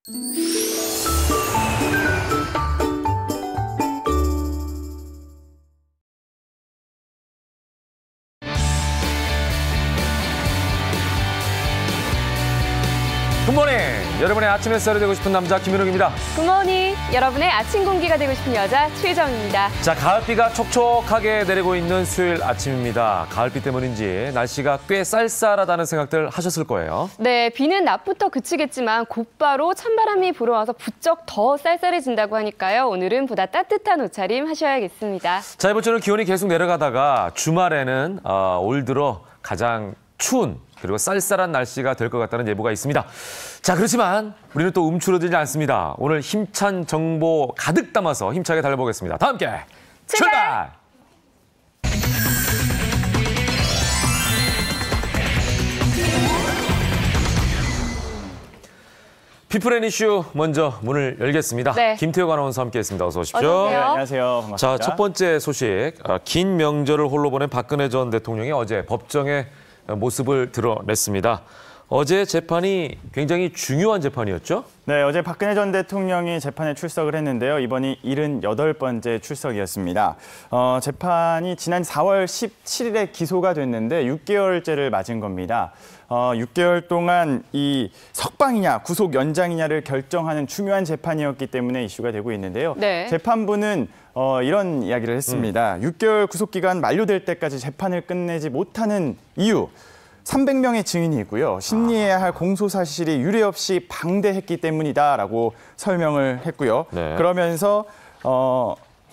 굿모닝! 여러분의 아침 햇살이 되고 싶은 남자 김윤욱입니다. 굿모닝! 여러분의 아침 공기가 되고 싶은 여자 최정입니다. 자, 가을비가 촉촉하게 내리고 있는 수요일 아침입니다. 가을비 때문인지 날씨가 꽤 쌀쌀하다는 생각들 하셨을 거예요. 네, 비는 낮부터 그치겠지만 곧바로 찬바람이 불어와서 부쩍 더 쌀쌀해진다고 하니까요. 오늘은 보다 따뜻한 옷차림 하셔야겠습니다. 자, 이번 주는 기온이 계속 내려가다가 주말에는 올 들어 가장 추운 그리고 쌀쌀한 날씨가 될 것 같다는 예보가 있습니다. 자, 그렇지만 우리는 또 움츠러들지 않습니다. 오늘 힘찬 정보 가득 담아서 힘차게 달려보겠습니다. 다 함께 출발! 피플앤 이슈 먼저 문을 열겠습니다. 네. 김태욱 아나운서 함께했습니다. 어서 오십시오. 어서 오세요. 네, 안녕하세요. 반갑습니다. 자, 첫 번째 소식. 긴 명절을 홀로 보낸 박근혜 전 대통령이 어제 법정에 모습을 드러냈습니다. 어제 재판이 굉장히 중요한 재판이었죠? 네, 어제 박근혜 전 대통령이 재판에 출석을 했는데요. 이번이 78번째 출석이었습니다. 재판이 지난 4월 17일에 기소가 됐는데 6개월째를 맞은 겁니다. 6개월 동안 이 석방이냐 구속 연장이냐를 결정하는 중요한 재판이었기 때문에 이슈가 되고 있는데요. 네. 재판부는 이런 이야기를 했습니다. 6개월 구속기간 만료될 때까지 재판을 끝내지 못하는 이유. 300명의 증인이 있고요. 심리해야 할 공소 사실이 유례 없이 방대했기 때문이다라고 설명을 했고요. 네. 그러면서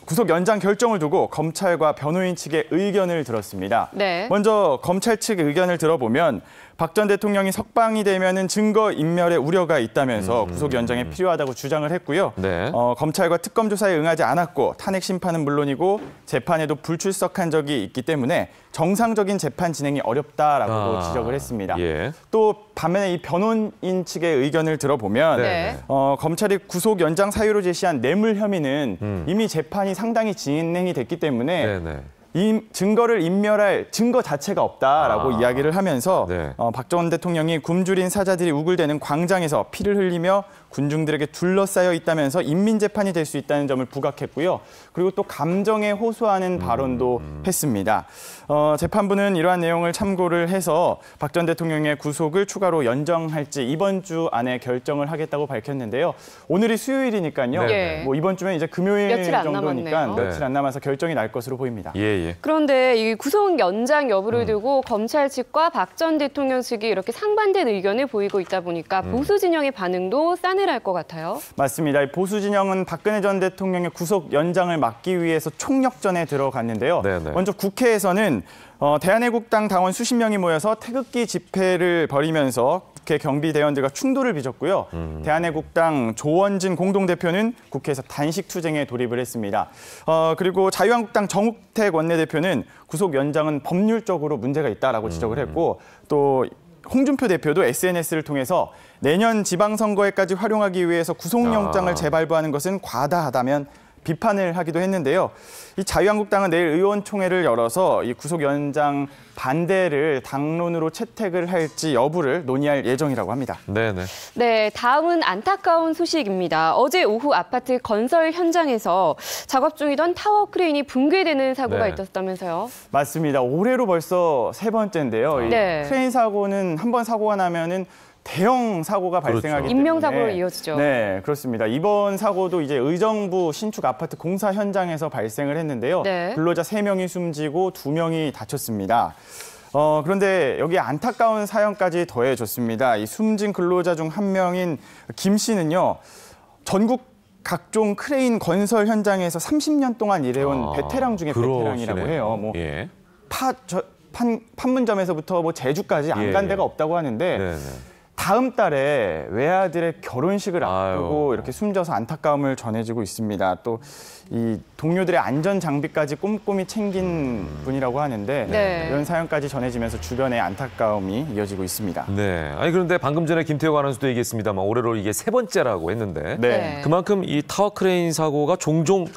구속 연장 결정을 두고 검찰과 변호인 측의 의견을 들었습니다. 네. 먼저 검찰 측의 의견을 들어보면 박 전 대통령이 석방이 되면은 증거 인멸의 우려가 있다면서 구속 연장이 필요하다고 주장을 했고요. 네. 검찰과 특검 조사에 응하지 않았고 탄핵 심판은 물론이고 재판에도 불출석한 적이 있기 때문에 정상적인 재판 진행이 어렵다라고 지적을 했습니다. 예. 또 반면에 이 변호인 측의 의견을 들어보면 네. 검찰이 구속 연장 사유로 제시한 뇌물 혐의는 이미 재판이 상당히 진행이 됐기 때문에 네네. 이 증거를 인멸할 증거 자체가 없다라고 이야기를 하면서 네. 박 전 대통령이 굶주린 사자들이 우글대는 광장에서 피를 흘리며 군중들에게 둘러싸여 있다면서 인민재판이 될 수 있다는 점을 부각했고요. 그리고 또 감정에 호소하는 발언도 했습니다. 재판부는 이러한 내용을 참고를 해서 박 전 대통령의 구속을 추가로 연장할지 이번 주 안에 결정을 하겠다고 밝혔는데요. 오늘이 수요일이니까요. 네. 뭐 이번 주면 이제 금요일 며칠 안 정도니까 남았네요. 며칠 안 남아서 결정이 날 것으로 보입니다. 예. 그런데 이 구속 연장 여부를 두고 검찰 측과 박 전 대통령 측이 이렇게 상반된 의견을 보이고 있다 보니까 보수 진영의 반응도 싸늘할 것 같아요. 맞습니다. 보수 진영은 박근혜 전 대통령의 구속 연장을 막기 위해서 총력전에 들어갔는데요. 네네. 먼저 국회에서는 대한애국당 당원 수십 명이 모여서 태극기 집회를 벌이면서 국회 경비대원들과 충돌을 빚었고요. 대한애국당 조원진 공동대표는 국회에서 단식 투쟁에 돌입을 했습니다. 그리고 자유한국당 정욱택 원내대표는 구속 연장은 법률적으로 문제가 있다라고 지적을 했고 또 홍준표 대표도 SNS를 통해서 내년 지방선거에까지 활용하기 위해서 구속영장을 재발부하는 것은 과다하다면 비판을 하기도 했는데요. 이 자유한국당은 내일 의원총회를 열어서 이 구속 연장 반대를 당론으로 채택을 할지 여부를 논의할 예정이라고 합니다. 네네. 네, 다음은 안타까운 소식입니다. 어제 오후 아파트 건설 현장에서 작업 중이던 타워 크레인이 붕괴되는 사고가 네. 있었다면서요? 맞습니다. 올해로 벌써 세 번째인데요. 이 네. 크레인 사고는 한 번 사고가 나면은 대형 사고가 발생하기 때문에 인명사고로 이어지죠. 네, 그렇습니다. 이번 사고도 이제 의정부 신축 아파트 공사 현장에서 발생을 했는데요. 네. 근로자 3명이 숨지고 2명이 다쳤습니다. 그런데 여기 안타까운 사연까지 더해졌습니다. 이 숨진 근로자 중 한 명인 김 씨는요. 전국 각종 크레인 건설 현장에서 30년 동안 일해온 베테랑 중에 베테랑이라고 해요. 뭐 예. 판문점에서부터 뭐 제주까지 안 간 데가 없다고 하는데 네네. 다음 달에 외아들의 결혼식을 앞두고 아유. 이렇게 숨져서 안타까움을 전해지고 있습니다. 또 이 동료들의 안전 장비까지 꼼꼼히 챙긴 분이라고 하는데 네. 이런 사연까지 전해지면서 주변에 안타까움이 이어지고 있습니다. 네. 아니 그런데 방금 전에 김태욱 아나운서도 얘기했습니다만 올해로 이게 세 번째라고 했는데 네. 그만큼 이 타워 크레인 사고가 종종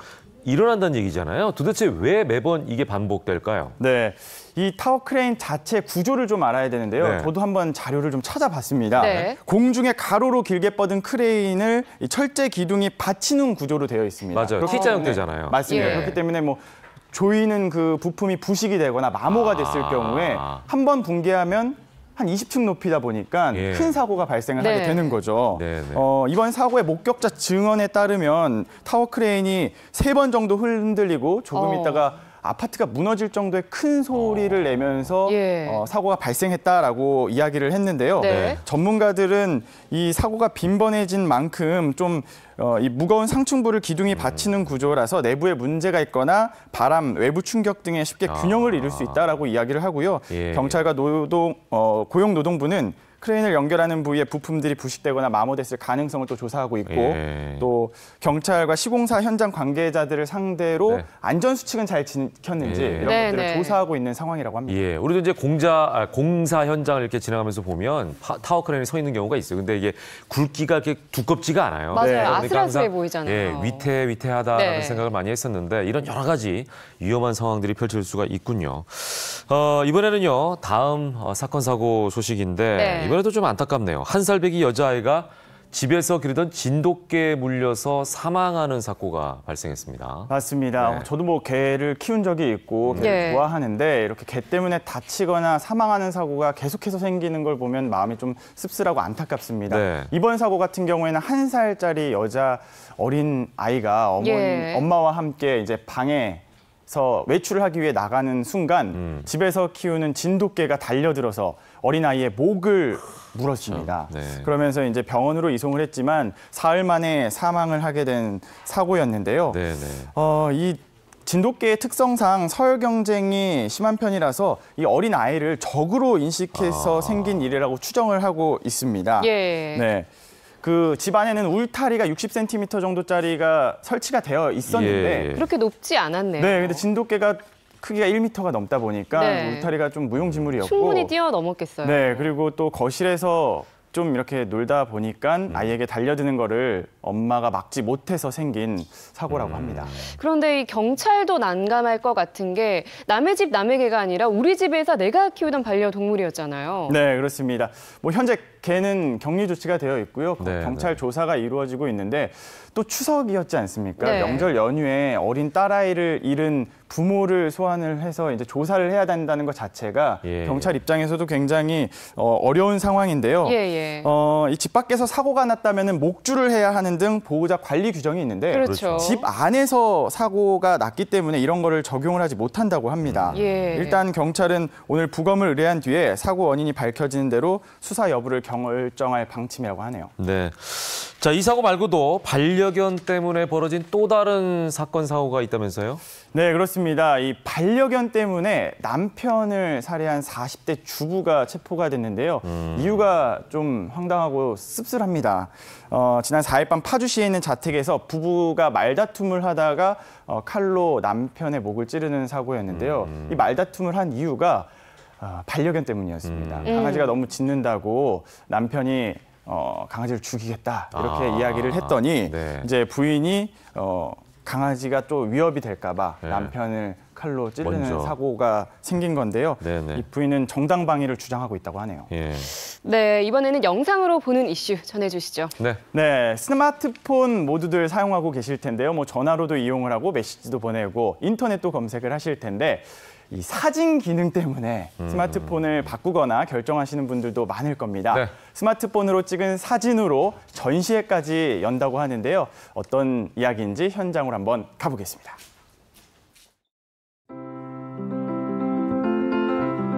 일어난다는 얘기잖아요. 도대체 왜 매번 이게 반복될까요? 네, 이 타워 크레인 자체 구조를 좀 알아야 되는데요. 네. 저도 한번 자료를 좀 찾아봤습니다. 네. 공중에 가로로 길게 뻗은 크레인을 이 철제 기둥이 받치는 구조로 되어 있습니다. 맞아요. 그렇기 T자 때문에- 형태잖아요. 맞습니다. 예. 그렇기 때문에 뭐 조이는 그 부품이 부식이 되거나 마모가 됐을 경우에 한 번 붕괴하면 한 20층 높이다 보니까 예. 큰 사고가 발생을 네. 하게 되는 거죠. 네, 네. 이번 사고의 목격자 증언에 따르면 타워 크레인이 3번 정도 흔들리고 조금 있다가 아파트가 무너질 정도의 큰 소리를 내면서 예. 사고가 발생했다라고 이야기를 했는데요. 네. 전문가들은 이 사고가 빈번해진 만큼 좀 이 무거운 상층부를 기둥이 받치는 구조라서 내부에 문제가 있거나 바람, 외부 충격 등에 쉽게 균형을 잃을 수 있다라고 이야기를 하고요. 예. 경찰과 고용노동부는 크레인을 연결하는 부위에 부품들이 부식되거나 마모됐을 가능성을 또 조사하고 있고 예. 또 경찰과 시공사 현장 관계자들을 상대로 네. 안전 수칙은 잘 지켰는지 예. 이런 네, 것들을 네. 조사하고 있는 상황이라고 합니다. 예, 우리도 이제 공사 현장을 이렇게 지나가면서 보면 타워 크레인이 서 있는 경우가 있어요. 근데 이게 굵기가 이렇게 두껍지가 않아요. 맞아요. 그러니까 아슬아슬해 항상, 보이잖아요. 예, 위태하다라는 네. 생각을 많이 했었는데 이런 여러 가지 위험한 상황들이 펼쳐질 수가 있군요. 이번에는요, 다음 사건 사고 소식인데 네. 이번에도 좀 안타깝네요. 한 살 배기 여자아이가 집에서 기르던 진돗개에 물려서 사망하는 사고가 발생했습니다. 맞습니다. 네. 저도 뭐 개를 키운 적이 있고 개를 예. 좋아하는데 이렇게 개 때문에 다치거나 사망하는 사고가 계속해서 생기는 걸 보면 마음이 좀 씁쓸하고 안타깝습니다. 네. 이번 사고 같은 경우에는 1살짜리 여자 어린 아이가 예. 엄마와 함께 이제 방에서 외출을 하기 위해 나가는 순간 집에서 키우는 진돗개가 달려들어서 어린아이의 목을 물었습니다. 네. 그러면서 이제 병원으로 이송을 했지만 사흘 만에 사망을 하게 된 사고였는데요. 네네. 이 진돗개의 특성상 서열 경쟁이 심한 편이라서 이 어린 아이를 적으로 인식해서 생긴 일이라고 추정을 하고 있습니다. 예. 네. 그 집 안에는 울타리가 60cm 정도짜리가 설치가 되어 있었는데 예. 그렇게 높지 않았네요. 네, 근데 진돗개가 크기가 1m가 넘다 보니까 네. 울타리가 좀 무용지물이었고 충분히 뛰어넘었겠어요. 네, 그리고 또 거실에서 좀 이렇게 놀다 보니까 아이에게 달려드는 거를 엄마가 막지 못해서 생긴 사고라고 합니다. 그런데 이 경찰도 난감할 것 같은 게 남의 집 남의 개가 아니라 우리 집에서 내가 키우던 반려동물이었잖아요. 네, 그렇습니다. 뭐 현재 개는 격리 조치가 되어 있고요. 네, 경찰 네. 조사가 이루어지고 있는데 또 추석이었지 않습니까? 네. 명절 연휴에 어린 딸아이를 잃은 부모를 소환을 해서 이제 조사를 해야 된다는 것 자체가 예, 경찰 입장에서도 굉장히 어려운 상황인데요. 예. 이 집 밖에서 사고가 났다면 목줄을 해야 하는 등 보호자 관리 규정이 있는데 그렇죠. 집 안에서 사고가 났기 때문에 이런 거를 적용을 하지 못한다고 합니다. 예. 일단 경찰은 오늘 부검을 의뢰한 뒤에 사고 원인이 밝혀지는 대로 수사 여부를 결정할 방침이라고 하네요. 네. 자, 이 사고 말고도 반려견 때문에 벌어진 또 다른 사건 사고가 있다면서요? 네, 그렇습니다. 이 반려견 때문에 남편을 살해한 40대 주부가 체포가 됐는데요. 이유가 좀 황당하고 씁쓸합니다. 지난 4일 밤 파주시에 있는 자택에서 부부가 말다툼을 하다가 칼로 남편의 목을 찌르는 사고였는데요. 이 말다툼을 한 이유가 반려견 때문이었습니다. 강아지가 너무 짖는다고 남편이 강아지를 죽이겠다 이렇게 이야기를 했더니 네. 이제 부인이 강아지가 또 위협이 될까봐 네. 남편을 칼로 찌르는 먼저. 사고가 생긴 건데요. 네네. 이 부인은 정당방위를 주장하고 있다고 하네요. 예. 네, 이번에는 영상으로 보는 이슈 전해주시죠. 네. 네, 스마트폰 모두들 사용하고 계실 텐데요. 뭐 전화로도 이용을 하고 메시지도 보내고 인터넷도 검색을 하실 텐데 이 사진 기능 때문에 스마트폰을 바꾸거나 결정하시는 분들도 많을 겁니다. 네. 스마트폰으로 찍은 사진으로 전시회까지 연다고 하는데요. 어떤 이야기인지 현장으로 한번 가보겠습니다.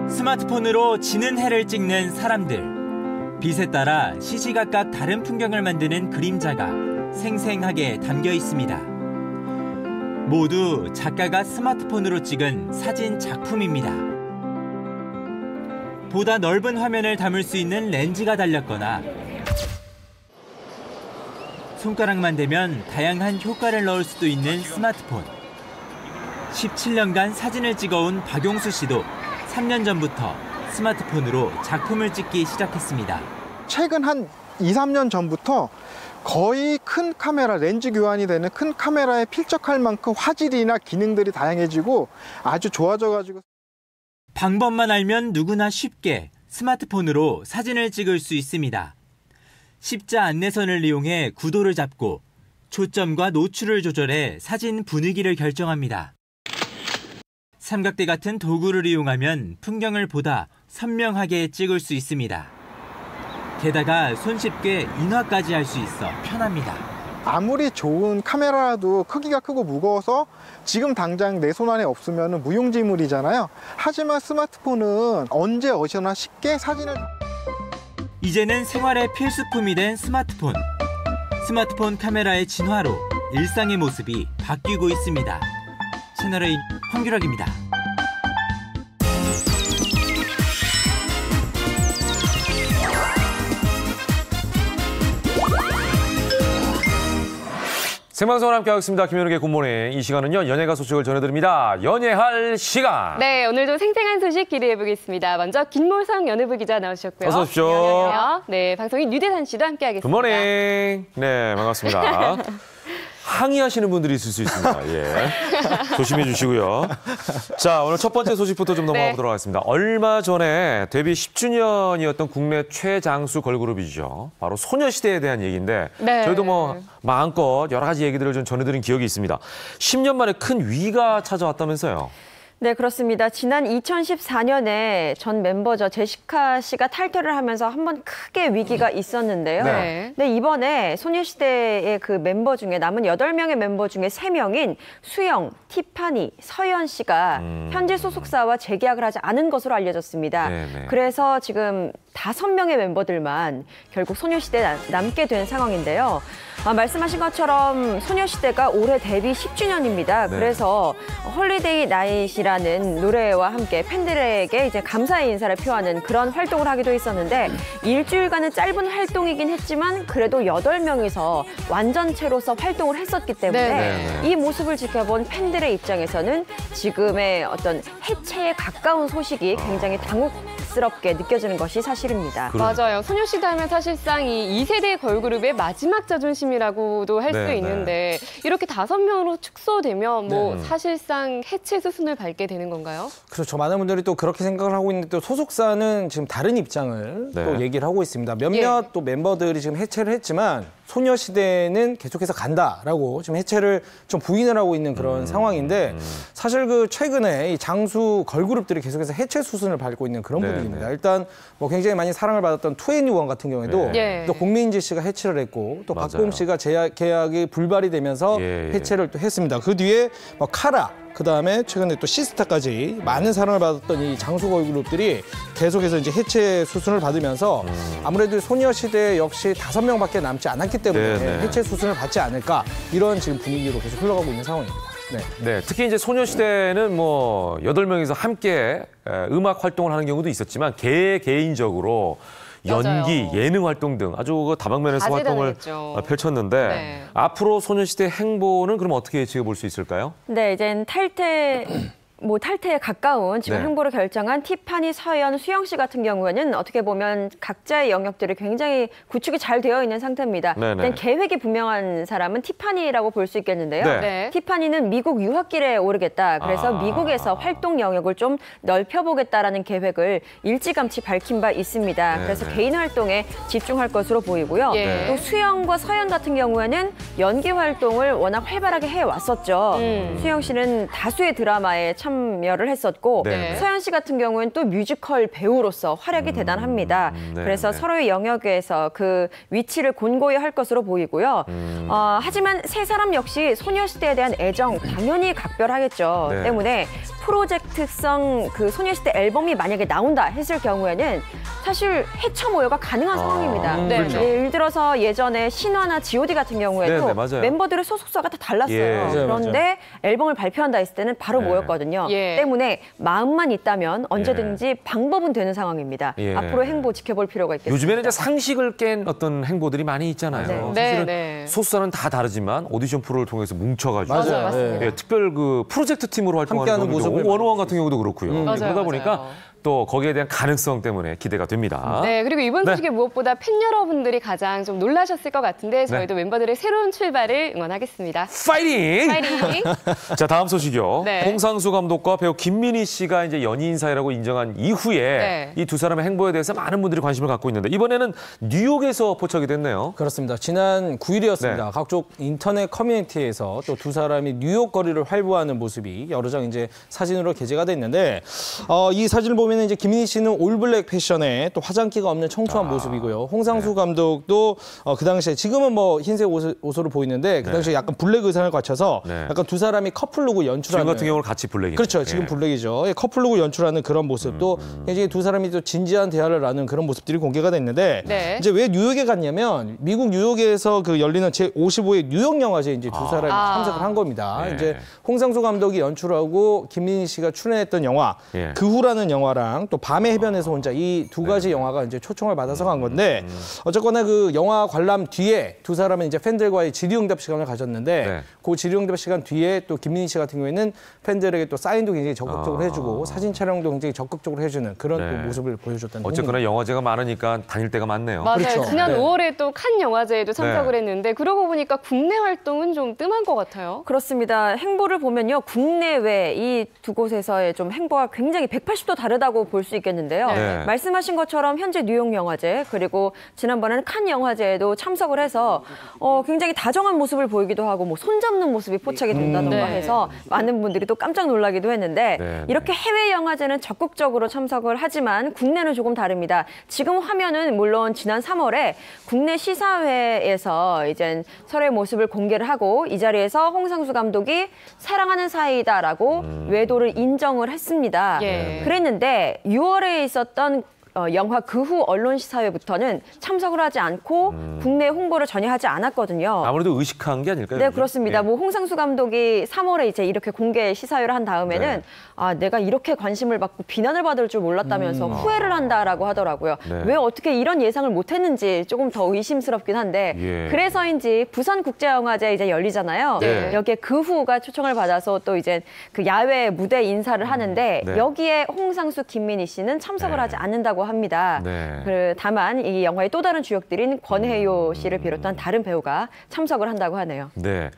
스마트폰으로 지는 해를 찍는 사람들. 빛에 따라 시시각각 다른 풍경을 만드는 그림자가 생생하게 담겨 있습니다. 모두 작가가 스마트폰으로 찍은 사진 작품입니다. 보다 넓은 화면을 담을 수 있는 렌즈가 달렸거나 손가락만 대면 다양한 효과를 넣을 수도 있는 스마트폰. 17년간 사진을 찍어온 박용수 씨도 3년 전부터 스마트폰으로 작품을 찍기 시작했습니다. 최근 한 2, 3년 전부터 거의 큰 카메라, 렌즈 교환이 되는 큰 카메라에 필적할 만큼 화질이나 기능들이 다양해지고 아주 좋아져가지고. 방법만 알면 누구나 쉽게 스마트폰으로 사진을 찍을 수 있습니다. 십자 안내선을 이용해 구도를 잡고 초점과 노출을 조절해 사진 분위기를 결정합니다. 삼각대 같은 도구를 이용하면 풍경을 보다 선명하게 찍을 수 있습니다. 게다가 손쉽게 인화까지 할 수 있어 편합니다. 아무리 좋은 카메라라도 크기가 크고 무거워서 지금 당장 내 손 안에 없으면 무용지물이잖아요. 하지만 스마트폰은 언제 어디서나 쉽게 사진을. 이제는 생활의 필수품이 된 스마트폰. 스마트폰 카메라의 진화로 일상의 모습이 바뀌고 있습니다. 채널A 황규락입니다. 생방송을 함께하고 있습니다. 김현욱의 굿모닝. 이 시간은요, 연예가 소식을 전해드립니다. 연예할 시간. 네, 오늘도 생생한 소식 기대해보겠습니다. 먼저 김몰성 연예부 기자 나오셨고요. 어서 오십시오. 안녕하세요. 네, 방송인 유대산 씨도 함께하겠습니다. 굿모닝. 네, 반갑습니다. 항의하시는 분들이 있을 수 있습니다. 예. 조심해 주시고요. 자, 오늘 첫 번째 소식부터 좀 넘어가 보도록 하겠습니다. 얼마 전에 데뷔 10주년이었던 국내 최장수 걸그룹이죠. 바로 소녀시대에 대한 얘기인데 네. 저희도 뭐 마음껏 여러 가지 얘기들을 좀 전해드린 기억이 있습니다. 10년 만에 큰 위기가 찾아왔다면서요. 네, 그렇습니다. 지난 2014년에 전 멤버죠. 제시카 씨가 탈퇴를 하면서 한번 크게 위기가 있었는데요. 네. 네, 이번에 소녀시대의 그 멤버 중에 남은 8명의 멤버 중에 3명인 수영, 티파니, 서현 씨가 현재 소속사와 재계약을 하지 않은 것으로 알려졌습니다. 네네. 그래서 지금 5명의 멤버들만 결국 소녀시대에 남게 된 상황인데요. 말씀하신 것처럼 소녀시대가 올해 데뷔 10주년입니다. 네. 그래서 홀리데이 나잇이라는 노래와 함께 팬들에게 이제 감사의 인사를 표하는 그런 활동을 하기도 했었는데 일주일간은 짧은 활동이긴 했지만 그래도 8명이서 완전체로서 활동을 했었기 때문에 네. 이 모습을 지켜본 팬들의 입장에서는 지금의 어떤 해체에 가까운 소식이 굉장히 당혹스럽게 느껴지는 것이 사실입니다. 맞아요. 소녀시대 하면 사실상 이 2세대 걸그룹의 마지막 자존심이라고도 할 수 네, 있는데 이렇게 5명으로 축소되면 뭐 사실상 해체 수순을 밟게 되는 건가요? 그렇죠. 많은 분들이 또 그렇게 생각을 하고 있는데 또 소속사는 지금 다른 입장을 네. 또 얘기를 하고 있습니다. 몇몇 또 멤버들이 지금 해체를 했지만 소녀시대는 계속해서 간다라고 지금 해체를 좀 부인을 하고 있는 그런 상황인데 사실 그 최근에 이 장수 걸그룹들이 계속해서 해체 수순을 밟고 있는 그런 네, 분위기입니다. 네. 일단 뭐 굉장히 많이 사랑을 받았던 2NE1 같은 경우에도 네. 또 공민지 씨가 해체를 했고 또 맞아요. 박보검 씨가 계약이 불발이 되면서 예, 예. 해체를 또 했습니다. 그 뒤에 뭐 카라 그다음에 최근에 또 시스타까지 많은 사랑을 받았던 이 장수 걸그룹들이 계속해서 이제 해체 수순을 받으면서 아무래도 소녀시대 역시 5명밖에 남지 않았기 때문에 네, 네. 해체 수순을 받지 않을까 이런 지금 분위기로 계속 흘러가고 있는 상황입니다. 네. 네, 특히 이제 소녀시대는 뭐 8명이서 함께 음악 활동을 하는 경우도 있었지만 개인적으로 연기, 맞아요. 예능 활동 등 아주 그 다방면에서 활동을 다재다능했죠. 펼쳤는데 네. 앞으로 소녀시대 행보는 그럼 어떻게 지켜볼 수 있을까요? 네, 이젠 탈퇴에 가까운 지금 네. 행보를 결정한 티파니, 서현, 수영 씨 같은 경우에는 어떻게 보면 각자의 영역들이 굉장히 구축이 잘 되어 있는 상태입니다. 네네. 일단 계획이 분명한 사람은 티파니라고 볼 수 있겠는데요. 네. 네. 티파니는 미국 유학길에 오르겠다. 그래서 미국에서 활동 영역을 좀 넓혀보겠다라는 계획을 일찌감치 밝힌 바 있습니다. 네네. 그래서 개인 활동에 집중할 것으로 보이고요. 예. 또 수영과 서현 같은 경우에는 연기 활동을 워낙 활발하게 해왔었죠. 수영 씨는 다수의 드라마에 참여를 했었고 네. 서현 씨 같은 경우는 또 뮤지컬 배우로서 활약이 대단합니다. 네, 그래서 네. 서로의 영역에서 그 위치를 곤고히 할 것으로 보이고요. 하지만 세 사람 역시 소녀시대에 대한 애정 당연히 각별하겠죠. 네. 때문에 프로젝트성 그 소녀시대 앨범이 만약에 나온다 했을 경우에는 사실 해처 모여가 가능한 상황입니다. 네. 그렇죠. 예를 들어서 예전에 신화나 G.O.D 같은 경우에도 네, 네, 맞아요. 멤버들의 소속사가 다 달랐어요. 예. 맞아요, 그런데 앨범을 발표한다 했을 때는 바로 네. 모였거든요. 예. 때문에 마음만 있다면 언제든지 방법은 되는 상황입니다. 예. 앞으로 행보 지켜볼 필요가 있겠습니다. 요즘에는 이제 상식을 깬 어떤 행보들이 많이 있잖아요. 네. 사실은 네. 소속사는 다 다르지만 오디션 프로를 통해서 뭉쳐가지고 맞아요, 맞습니다. 예, 특별 그 프로젝트 팀으로 활동하는 함께하는 경우도 모습을 원어원 같은 경우도 그렇고요. 맞아요, 그러다 보니까 맞아요. 또 거기에 대한 가능성 때문에 기대가 됩니다. 네, 그리고 이번 네. 소식에 무엇보다 팬 여러분들이 가장 좀 놀라셨을 것 같은데 저희도 멤버들의 새로운 출발을 응원하겠습니다. 파이팅! 파이팅! 자, 다음 소식이요. 네. 홍상수 감독과 배우 김민희 씨가 이제 연인 사이라고 인정한 이후에 네. 이 두 사람의 행보에 대해서 많은 분들이 관심을 갖고 있는데 이번에는 뉴욕에서 포착이 됐네요. 그렇습니다. 지난 9일이었습니다. 네. 각종 인터넷 커뮤니티에서 또 두 사람이 뉴욕 거리를 활보하는 모습이 여러 장 이제 사진으로 게재가 됐는데 이 사진을 보면 이제 김민희 씨는 올블랙 패션에 또 화장기가 없는 청초한 모습이고요. 홍상수 감독도 그 당시에 지금은 뭐 흰색 옷으로 보이는데 그 당시에 약간 블랙 의상을 갖춰서 약간 두 사람이 커플룩을 연출하는. 지금 같은 경우는 같이 블랙이죠. 그렇죠. 지금 블랙이죠. 커플룩을 연출하는 그런 모습. 또 이제 두 사람이 또 진지한 대화를 나누는 그런 모습들이 공개가 됐는데 네. 이제 왜 뉴욕에 갔냐면 미국 뉴욕에서 그 열리는 제55회 뉴욕 영화제에 이제 두 사람이 참석을 한 겁니다. 네. 이제 홍상수 감독이 연출하고 김민희 씨가 출연했던 영화 그 후라는 영화랑 또 밤의 해변에서 혼자 이 두 가지 영화가 이제 초청을 받아서 간 건데 어쨌거나 그 영화 관람 뒤에 두 사람은 이제 팬들과의 질의응답 시간을 가졌는데 그 질의응답 시간 뒤에 또 김민희 씨 같은 경우에는 팬들에게 또 사인도 굉장히 적극적으로 해주고 사진 촬영도 굉장히 적극적으로 해주는 그런 또 모습을 보여줬다는 어쨌거나 영화제가 많으니까 다닐 때가 많네요. 맞아요. 그렇죠. 지난 네. 5월에 또 칸 영화제에도 참석을 했는데 그러고 보니까 국내 활동은 좀 뜸한 것 같아요. 그렇습니다. 행보를 보면요. 국내외 이 두 곳에서의 좀 행보가 굉장히 180도 다르다고 볼 수 있겠는데요. 네. 말씀하신 것처럼 현재 뉴욕 영화제 그리고 지난번에는 칸 영화제에도 참석을 해서 굉장히 다정한 모습을 보이기도 하고 뭐 손잡는 모습이 포착이 된다던가 네. 해서 많은 분들이 또 깜짝 놀라기도 했는데 이렇게 해외 영화제는 적극적으로 참석을 하지만 국내는 조금 다릅니다. 지금 화면은 물론 지난 3월에 국내 시사회에서 이제 서로의 모습을 공개를 하고 이 자리에서 홍상수 감독이 사랑하는 사이다라고 외도를 인정을 했습니다. 예. 그랬는데 6월에 있었던 영화 그 후 언론 시사회부터는 참석을 하지 않고 국내 홍보를 전혀 하지 않았거든요. 아무래도 의식한 게 아닐까요? 네, 그죠? 그렇습니다. 뭐 홍상수 감독이 3월에 이제 이렇게 공개 시사회를 한 다음에는 내가 이렇게 관심을 받고 비난을 받을 줄 몰랐다면서 후회를 한다라고 하더라고요. 왜 어떻게 이런 예상을 못했는지 조금 더 의심스럽긴 한데 그래서인지 부산국제영화제 이제 열리잖아요. 여기에 그 후가 초청을 받아서 또 이제 그 야외 무대 인사를 하는데 여기에 홍상수, 김민희 씨는 참석을 하지 않는다고 합니다. 다만 이 영화의 또 다른 주역들인 권혜요 씨를 비롯한 다른 배우가 참석을 한다고 하네요. 네.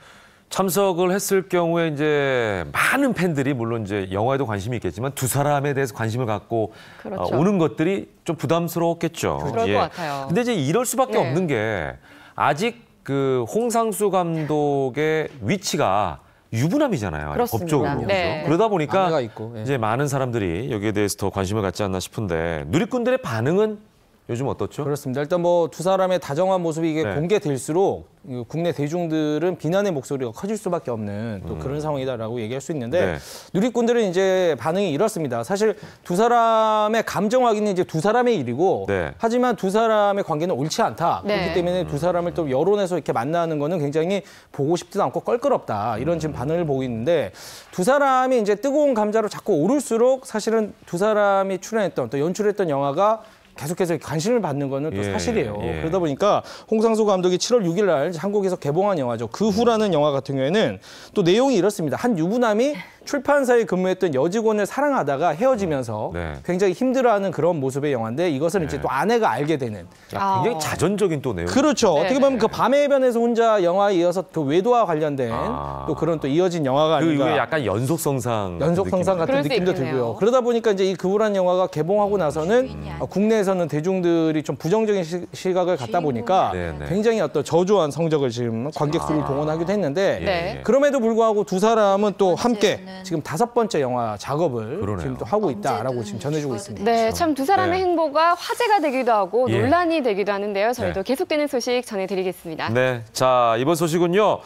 참석을 했을 경우에 이제 많은 팬들이 물론 이제 영화에도 관심이 있겠지만 두 사람에 대해서 관심을 갖고 그렇죠. 오는 것들이 좀 부담스러웠겠죠. 그럴 것 같아요. 근데 이제 이럴 수밖에 없는 게 아직 그 홍상수 감독의 위치가 유부남이잖아요. 그렇습니다. 법적으로. 네. 그죠? 그러다 보니까 아내가 있고, 이제 많은 사람들이 여기에 대해서 더 관심을 갖지 않나 싶은데 누리꾼들의 반응은 요즘 어떻죠? 그렇습니다. 일단 뭐 두 사람의 다정한 모습이 이게 네. 공개될수록 국내 대중들은 비난의 목소리가 커질 수밖에 없는 또 그런 상황이다라고 얘기할 수 있는데 누리꾼들은 이제 반응이 이렇습니다. 사실 두 사람의 감정 확인은 이제 두 사람의 일이고 하지만 두 사람의 관계는 옳지 않다. 그렇기 때문에 두 사람을 또 여론에서 이렇게 만나는 거는 굉장히 보고 싶지도 않고 껄끄럽다. 이런 지금 반응을 보고 있는데 두 사람이 이제 뜨거운 감자로 자꾸 오를수록 사실은 두 사람이 출연했던 또 연출했던 영화가 계속해서 관심을 받는 거는 또 사실이에요. 그러다 보니까 홍상수 감독이 7월 6일 날 한국에서 개봉한 영화죠. 그 후라는 영화 같은 경우에는 또 내용이 이렇습니다. 한 유부남이 출판사에 근무했던 여직원을 사랑하다가 헤어지면서 굉장히 힘들어하는 그런 모습의 영화인데 이것을 이제 또 아내가 알게 되는 굉장히 자전적인 또 내용. 그렇죠. 어떻게 보면 그 밤의 해변에서 혼자 영화에 이어서 그 외도와 관련된 또 그런 또 이어진 영화가 그 아닌가. 이후에 약간 연속성상 같은 그럴 수 느낌도 있겠네요. 들고요. 그러다 보니까 이제 이 그우란 영화가 개봉하고 나서는 국내에서는 대중들이 좀 부정적인 시각을 갖다 보니까 굉장히 어떤 저조한 성적을 지금 관객 수를 동원하기도 했는데 그럼에도 불구하고 두 사람은 또 함께 지금 5번째 영화 작업을 지금 또 하고 있다라고 지금 전해주고 있습니다. 네, 참 두 사람의 행보가 화제가 되기도 하고 논란이 되기도 하는데요. 저희도 계속되는 소식 전해드리겠습니다. 네, 자 이번 소식은요.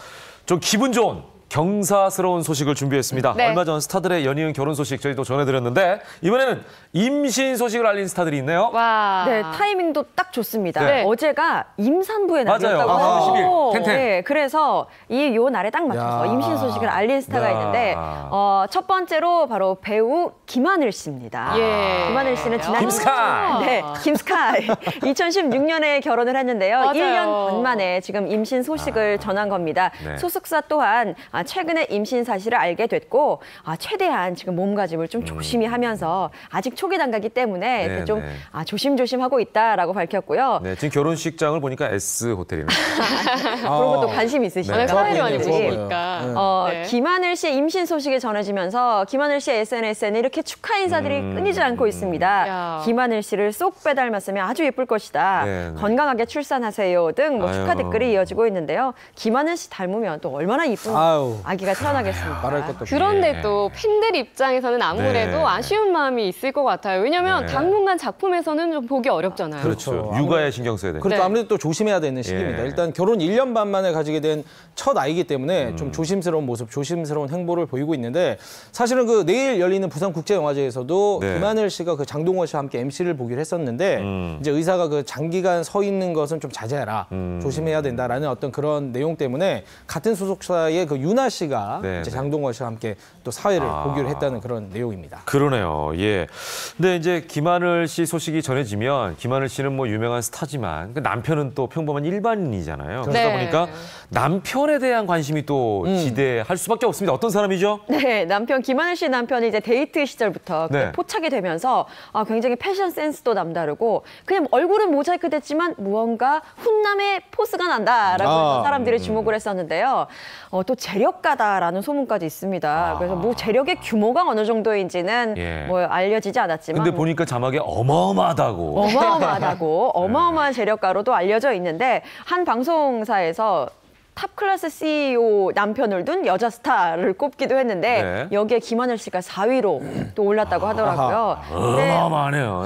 좀 기분 좋은 경사스러운 소식을 준비했습니다. 얼마 전 스타들의 연이은 결혼 소식 저희도 전해드렸는데 이번에는 임신 소식을 알린 스타들이 있네요. 와. 네, 타이밍도 딱 좋습니다. 네. 어제가 임산부의 날이었다고 맞아요. 하죠. 10일, 텐텐. 네, 그래서 요 날에 딱 맞춰서 임신 소식을 알린 스타가 있는데 첫 번째로 바로 배우 김하늘 씨입니다. 김하늘 씨는 지난 김스카이. 네, 김스카이. 2016년에 결혼을 했는데요. 맞아요. 1년 반 만에 지금 임신 소식을 전한 겁니다. 소속사 또한 최근에 임신 사실을 알게 됐고 최대한 지금 몸가짐을 좀 조심히 하면서 아직 초기 단계이기 때문에 네, 좀 네. 조심조심하고 있다라고 밝혔고요. 네, 지금 결혼식장을 보니까 S 호텔이네요. 그런 것도 관심 있으시죠? 네. 카메라 좋아 많이 보이네요. 보니까. 네. 김하늘 씨의 임신 소식이 전해지면서 김하늘 씨의 SNS에는 이렇게 축하 인사들이 끊이지 않고 있습니다. 야. 김하늘 씨를 쏙 빼닮았으면 아주 예쁠 것이다. 네, 네. 건강하게 출산하세요 등 뭐 축하 아유. 댓글이 이어지고 있는데요. 김하늘 씨 닮으면 또 얼마나 이쁜 아유. 아기가 태어나겠습니까? 말할 것도 없네. 그런데 예. 또 팬들 입장에서는 아무래도 네. 아쉬운 마음이 있을 것 같아요. 왜냐하면 네. 당분간 작품에서는 좀 보기 어렵잖아요. 그렇죠. 그렇죠. 육아에 신경 써야 돼요. 그렇죠. 네. 아무래도 또 조심해야 되는 시기입니다. 예. 일단 결혼 1년 반 만에 가지게 된 첫 아이기 때문에 좀 조심스러운 모습, 조심스러운 행보를 보이고 있는데 사실은 그 내일 열리는 부산국제영화제에서도 네. 김하늘 씨가 그 장동건 씨와 함께 MC를 보기로 했었는데 이제 의사가 그 장기간 서 있는 것은 좀 자제해라, 조심해야 된다라는 어떤 그런 내용 때문에 같은 소속사의 그 윤아 씨가 네, 이제 네. 장동건 씨와 함께 또 사회를 아. 보기로 했다는 그런 내용입니다. 그러네요. 예. 근데 이제 김하늘 씨 소식이 전해지면 김하늘 씨는 뭐 유명한 스타지만 그 남편은 또 평범한 일반인이잖아요. 그러다 네. 보니까 남편에 대한 관심이 또 지대할 수밖에 없습니다. 어떤 사람이죠? 네, 김하늘 씨 남편이 이제 데이트 시절부터 네. 포착이 되면서 굉장히 패션 센스도 남다르고 그냥 얼굴은 모자이크 됐지만 무언가 훈남의 포스가 난다라고 해서 사람들이 주목을 했었는데요. 또 재력가다라는 소문까지 있습니다. 그래서 뭐 재력의 규모가 어느 정도인지는 예. 뭐 알려지지 않았지만 근데 보니까 자막에 어마어마하다고. 어마어마한 재력가로도 알려져 있는데 한 방송사에서 탑 클래스 CEO 남편을 둔 여자 스타를 꼽기도 했는데 네. 여기에 김하늘 씨가 4위로 또 올랐다고 하더라고요. 근데 어마어마하네요.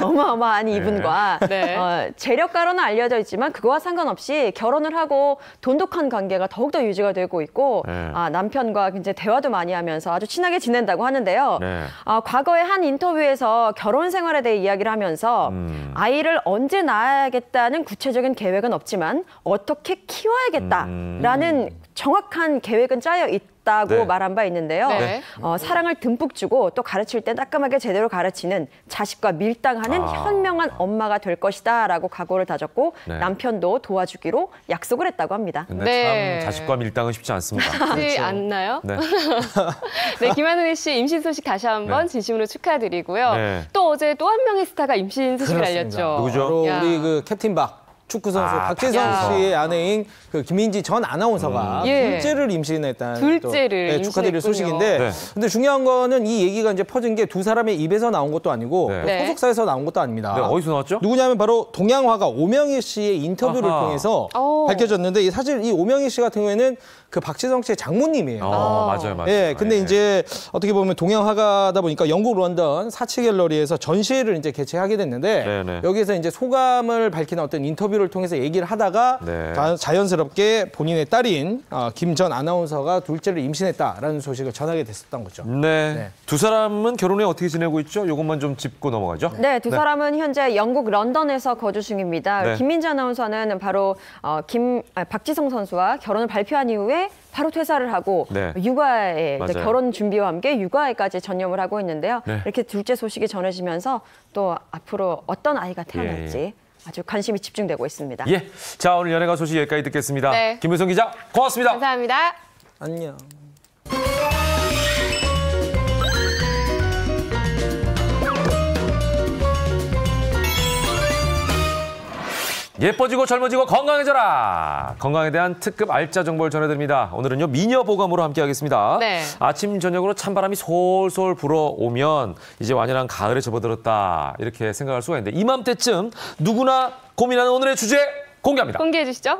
어마어마한 이분과 네. 재력가로는 알려져 있지만 그거와 상관없이 결혼을 하고 돈독한 관계가 더욱더 유지가 되고 있고 네. 남편과 이제 대화도 많이 하면서 아주 친하게 지낸다고 하는데요. 네. 과거에 한 인터뷰에서 결혼 생활에 대해 이야기를 하면서 아이를 언제 낳아야겠다는 구체적인 계획은 없지만 어떻게 키워야겠다라는 정확한 계획은 짜여 있다고 네. 말한 바 있는데요. 네. 사랑을 듬뿍 주고 또 가르칠 때 따끔하게 제대로 가르치는 자식과 밀당하는 현명한 엄마가 될 것이다라고 각오를 다졌고 네. 남편도 도와주기로 약속을 했다고 합니다. 근데 네. 참 자식과 밀당은 쉽지 않습니다. 쉽지 않나요? 네. 네, 김하늘 씨 임신 소식 다시 한번 네. 진심으로 축하드리고요. 네. 또 어제 또 한 명의 스타가 임신 소식을 알렸죠. 누구죠? 바로 야. 우리 그 캡틴 박. 축구 선수 박지성 박지성. 씨의 아내인 그 김민지 전 아나운서가 예. 둘째를 임신했다는 둘째를 축하드릴 임신했군요. 소식인데 네. 근데 중요한 거는 이 얘기가 이제 퍼진 게 두 사람의 입에서 나온 것도 아니고 네. 또 네. 소속사에서 나온 것도 아닙니다. 네, 어디서 나왔죠? 누구냐면 바로 동양화가 오명희 씨의 인터뷰를 아하. 통해서 오. 밝혀졌는데 사실 이 오명희 씨 같은 경우에는 그 박지성 씨의 장모님이에요. 맞아요. 예, 근데 예. 이제 어떻게 보면 동양화가다 보니까 영국 런던 사치 갤러리에서 전시회를 이제 개최하게 됐는데 네네. 여기에서 이제 소감을 밝히는 어떤 인터뷰를 통해서 얘기를 하다가 네. 자연스럽게 본인의 딸인 김 전 아나운서가 둘째를 임신했다라는 소식을 전하게 됐었던 거죠. 네. 네. 두 사람은 결혼 후에 어떻게 지내고 있죠? 이것만 좀 짚고 넘어가죠. 네, 두 사람은 현재 영국 런던에서 거주 중입니다. 네. 김민지 아나운서는 바로 박지성 선수와 결혼을 발표한 이후에 바로 퇴사를 하고 네. 육아에 이제 맞아요. 결혼 준비와 함께 육아에까지 전념을 하고 있는데요. 네. 이렇게 둘째 소식이 전해지면서 또 앞으로 어떤 아이가 태어날지 예. 아주 관심이 집중되고 있습니다. 예. 자, 오늘 연예가 소식 여기까지 듣겠습니다. 네. 김효성 기자, 고맙습니다. 감사합니다. 안녕. 예뻐지고 젊어지고 건강해져라. 건강에 대한 특급 알짜 정보를 전해드립니다. 오늘은요 미녀 보감으로 함께하겠습니다. 네. 아침 저녁으로 찬바람이 솔솔 불어오면 이제 완연한 가을에 접어들었다 이렇게 생각할 수가 있는데 이맘때쯤 누구나 고민하는 오늘의 주제 공개합니다. 공개해 주시죠.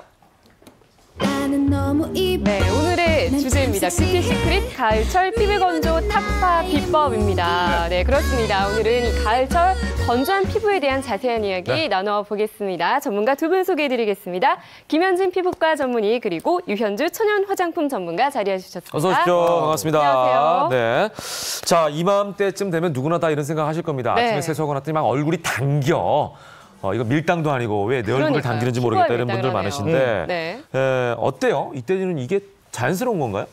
네, 오늘의 주제입니다. 뷰티 시크릿 가을철 피부 건조 탑파 비법입니다. 네, 그렇습니다. 오늘은 이 가을철 건조한 피부에 대한 자세한 이야기 나눠보겠습니다. 전문가 두 분 소개해드리겠습니다. 김현진 피부과 전문의 그리고 유현주 천연 화장품 전문가 자리해 주셨습니다. 어서 오십시오. 반갑습니다. 안녕하세요. 네. 자, 이맘때쯤 되면 누구나 다 이런 생각 하실 겁니다. 네. 아침에 세수하고 났더니 막 얼굴이 당겨. 이거 밀당도 아니고 왜 내 얼굴을 그러니까요. 당기는지 피부와 모르겠다 이런 분들 밀당을 많으신데 하네요. 어때요? 이때는 이게 자연스러운 건가요?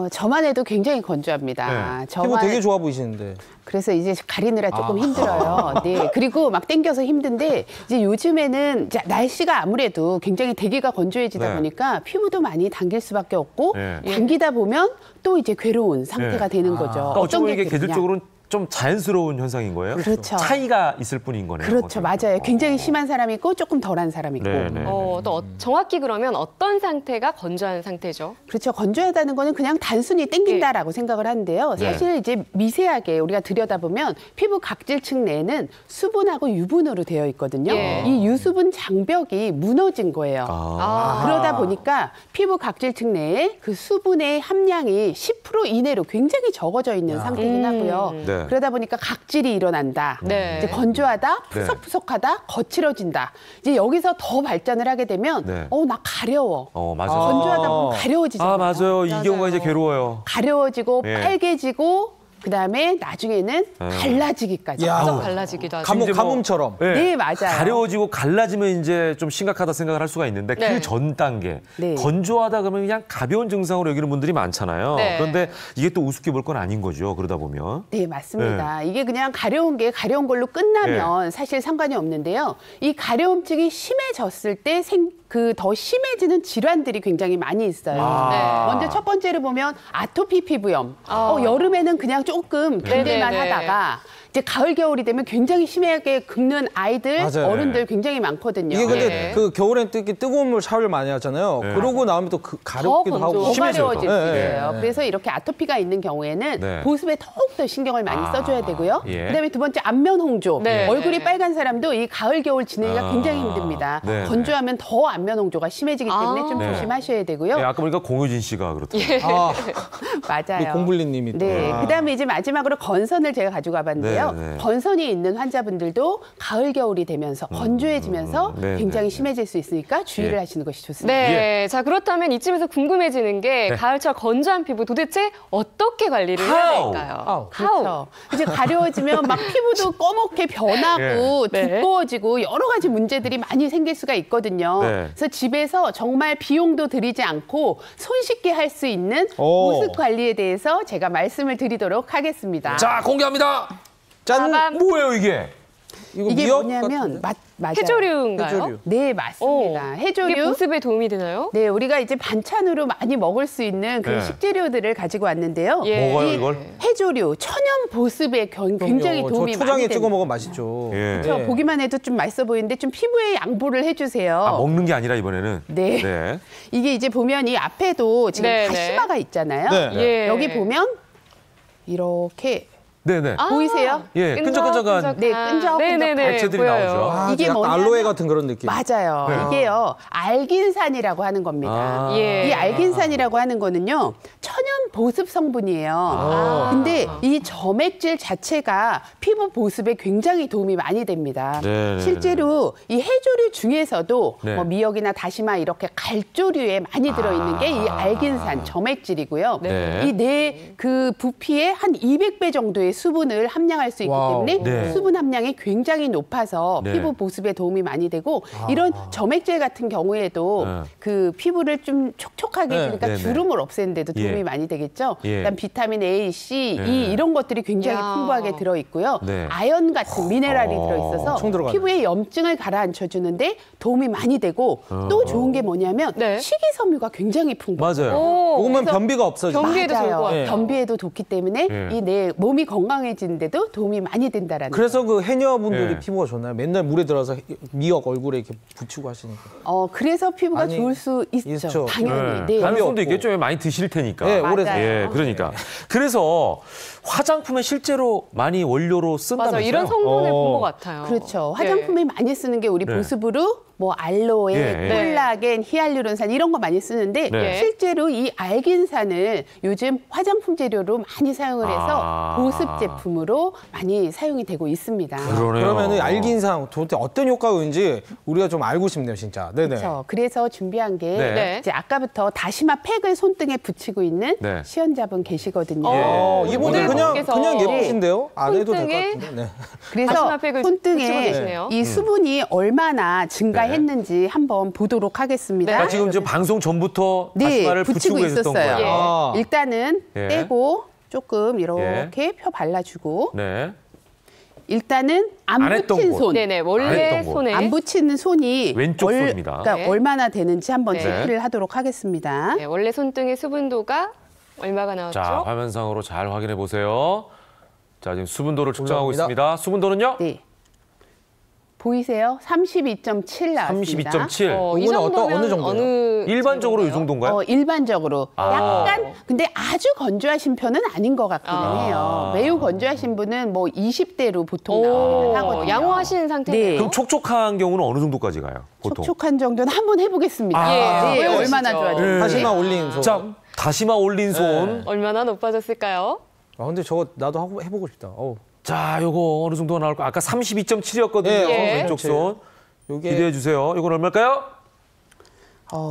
저만 해도 굉장히 건조합니다. 네. 피부 되게 좋아 보이시는데. 그래서 이제 가리느라 조금 힘들어요. 네. 그리고 막 땡겨서 힘든데 이제 요즘에는 이제 날씨가 아무래도 굉장히 대기가 건조해지다 네. 보니까 피부도 많이 당길 수밖에 없고 네. 당기다 보면 또 이제 괴로운 상태가 네. 되는 거죠. 그러니까 어쩌면 이게 그렇냐. 계절적으로는 좀 자연스러운 현상인 거예요? 그렇죠. 차이가 있을 뿐인 거네요. 그렇죠. 맞아요. 굉장히 심한 사람이 있고 조금 덜한 사람이 있고. 네, 네. 또 정확히 그러면 어떤 상태가 건조한 상태죠? 그렇죠. 건조하다는 거는 그냥 단순히 땡긴다라고 생각을 하는데요. 네. 사실 이제 미세하게 우리가 들여다보면 피부 각질층 내에는 수분하고 유분으로 되어 있거든요. 예. 이 유수분 장벽이 무너진 거예요. 그러다 보니까 피부 각질층 내에 그 수분의 함량이 10% 이내로 굉장히 적어져 있는 상태긴 하고요. 네. 그러다 보니까 각질이 일어난다. 네. 이제 건조하다, 푸석푸석하다, 거칠어진다. 이제 여기서 더 발전을 하게 되면 네. 나 가려워. 맞아요. 건조하다 보면 가려워지잖아요. 맞아요. 이 경우가 이제 괴로워요. 가려워지고 예. 빨개지고 그다음에 나중에는 갈라지기까지. 야. 좀 갈라지기도 하죠. 가뭄처럼. 네, 맞아요. 가려워지고 갈라지면 이제 좀 심각하다 생각을 할 수가 있는데 네. 그 전 단계 네. 건조하다 그러면 그냥 가벼운 증상으로 여기는 분들이 많잖아요. 네. 그런데 이게 또 우습게 볼 건 아닌 거죠. 그러다 보면. 네, 맞습니다. 이게 그냥 가려운 게 가려운 걸로 끝나면 사실 상관이 없는데요. 이 가려움증이 심해졌을 때 더 심해지는 질환들이 굉장히 많이 있어요. 네. 먼저 첫 번째로 보면 아토피 피부염. 여름에는 그냥 조금 견딜만 네네네. 하다가 이제 가을 겨울이 되면 굉장히 심하게 긁는 아이들, 맞아요. 어른들 굉장히 많거든요. 이게 근데 네. 그 겨울엔 뜨거운 물 샤워를 많이 하잖아요. 네. 그러고 나오면 또 가렵기도 더 하고 건조. 더 심해져요, 가려워질 더. 수 네, 있어요. 네. 그래서 이렇게 아토피가 있는 경우에는 네. 보습에 더욱더 신경을 많이 써줘야 되고요. 예. 그다음에 두 번째 안면 홍조. 네. 얼굴이 네. 빨간 사람도 이 가을 겨울 지내기가 굉장히 힘듭니다. 네. 건조하면 더 안면 홍조가 심해지기 때문에 좀 네. 조심하셔야 되고요. 아까 보니까 공효진 씨가 그렇더라고요. 맞아요. 공불리님이 네. 그다음에 이제 마지막으로 건선을 제가 가지고 와봤는데요. 네, 네. 건선이 있는 환자분들도 가을 겨울이 되면서 건조해지면서 네, 굉장히 네, 심해질 수 있으니까 주의를 예. 하시는 것이 좋습니다. 네, 자 그렇다면 이쯤에서 궁금해지는 게 네. 가을철 건조한 피부 도대체 어떻게 관리를 해야 How? 될까요? 그렇죠. 이제 가려워지면 막 피부도 꺼멓게 변하고 네. 두꺼워지고 여러 가지 문제들이 많이 생길 수가 있거든요. 네. 그래서 집에서 정말 비용도 들이지 않고 손쉽게 할 수 있는 오. 보습 관리에 대해서 제가 말씀을 드리도록 하겠습니다. 자, 공개합니다. 짠! 빠밤. 뭐예요, 이게? 이게 미역 뭐냐면 맞아요. 해조류인가요? 해조류. 네, 맞습니다. 이게 해조류. 보습에 도움이 되나요? 네, 우리가 이제 반찬으로 많이 먹을 수 있는 그런 네. 식재료들을 가지고 왔는데요. 예. 먹어요, 이 이걸? 해조류, 천연 보습에 굉장히 도움이 저 많이 초장에 됩니다. 찍어 먹으면 맛있죠. 예. 그렇죠. 보기만 해도 좀 맛있어 보이는데 좀 피부에 양보를 해주세요. 먹는 게 아니라 이번에는. 네. 네. 이게 이제 보면 이 앞에도 지금 네, 다시마가 있잖아요. 네. 예. 여기 보면 이렇게 네네. 보이세요? 예, 끈적끈적한 네, 끈적끈적 네네네, 액체들이 보여요. 나오죠. 아, 이게 약간 뭐냐면- 알로에 같은 그런 느낌. 맞아요. 네. 이게요 알긴산이라고 하는 겁니다. 아. 예. 이 알긴산이라고 하는 거는요 천연 보습 성분이에요. 근데 이 점액질 자체가 피부 보습에 굉장히 도움이 많이 됩니다. 네, 네, 실제로 이 해조류 중에서도 네. 뭐 미역이나 다시마 이렇게 갈조류에 많이 들어있는 게 이 알긴산 점액질이고요. 네. 이 내 그 부피의 한 200배 정도의 수분을 함량할 수 있기 와우. 때문에 네. 수분 함량이 굉장히 높아서 네. 피부 보습에 도움이 많이 되고 이런 점액질 같은 경우에도 네. 그 피부를 좀 촉촉하게 네. 해주니까 네, 네. 주름을 없애는 데도 도움이 예. 많이 되겠죠. 예. 그다음 비타민 A, C, 네. E 이런 것들이 굉장히 야. 풍부하게 들어있고요. 네. 아연 같은 미네랄이 들어있어서 엄청 들어가네. 피부에 염증을 가라앉혀주는데 도움이 많이 되고 또 좋은 게 뭐냐면 네. 식이섬유가 굉장히 풍부해요. 맞아요. 먹으면 그래서 변비가 없어져. 변비에도 좋을 것 맞아요. 같아요. 변비에도 좋기 때문에 예. 이 내 몸이 건강해지는데도 도움이 많이 된다라는 그래서 그 해녀분들이 예. 피부가 좋나요? 맨날 물에 들어서 미역 얼굴에 이렇게 붙이고 하시니까. 그래서 피부가 아니, 좋을 수 있죠. 있죠. 당연히. 네. 가능성도 없고. 있겠죠. 왜 많이 드실 테니까. 네, 오래 맞아요. 예, 그러니까. 그래서 화장품에 실제로 많이 원료로 쓴다면서요? 맞아요. 이런 성분을 본 것 같아요. 그렇죠. 화장품에 많이 쓰는 게 우리 네. 보습으로 뭐 알로에, 예, 예. 콜라겐, 히알루론산 이런 거 많이 쓰는데 네. 실제로 이 알긴산을 요즘 화장품 재료로 많이 사용을 해서 보습 제품으로 많이 사용이 되고 있습니다. 그러네요. 그러면은 알긴산 도대체 어떤 효과가 있는지 우리가 좀 알고 싶네요, 진짜. 네네. 그렇죠. 그래서 준비한 게 네. 이제 아까부터 다시마 팩을 손등에 붙이고 있는 네. 시연자분 계시거든요. 이분들 모델분께서 그냥 예쁘신데요? 안 해도 될 것 손등에 같은데. 네. 그래서 다시마 팩을 붙이고 손등에 계시네요. 이 수분이 얼마나 증가했는지 했는지 한번 보도록 하겠습니다. 그러니까 지금 방송 전부터 다시마를 붙이고 계셨던 거예요. 예. 아. 일단은 예. 떼고 조금 이렇게 펴 발라주고 네. 일단은 안 했던 붙인 곳. 손. 네네, 안 원래 했던 곳. 손에. 안 붙이는 손이 왼쪽 손입니다. 그러니까 네. 얼마나 되는지 한번 네. 체크를 하도록 하겠습니다. 네, 원래 손등의 수분도가 얼마가 나왔죠? 자, 화면상으로 잘 확인해 보세요. 자, 지금 수분도를 측정하고 올라옵니다. 있습니다. 수분도는요? 네. 보이세요? 32.7 나왔습니다. 32.7. 이 이거는 정도면 어느 정도예요? 어느 일반적으로 이 정도인가요? 정도인가요? 일반적으로 약간 근데 아주 건조하신 편은 아닌 것 같기는 해요. 매우 건조하신 분은 뭐 20대로 보통 나오기는 하거든요. 양호하신 상태네요. 네. 그럼 촉촉한 경우는 어느 정도까지 가요? 보통. 촉촉한 정도는 한번 해보겠습니다. 예, 네, 보여주시죠. 얼마나 좋아지는지. 다시마 올린 손. 자, 다시마 올린 손. 얼마나 높아졌을까요? 아, 근데 저거 나도 해보고 싶다. 자, 요거 어느 정도가 나올까? 아까 32.7이었거든요. 예, 왼쪽 손. 요게 기대해 주세요. 이건 얼마일까요?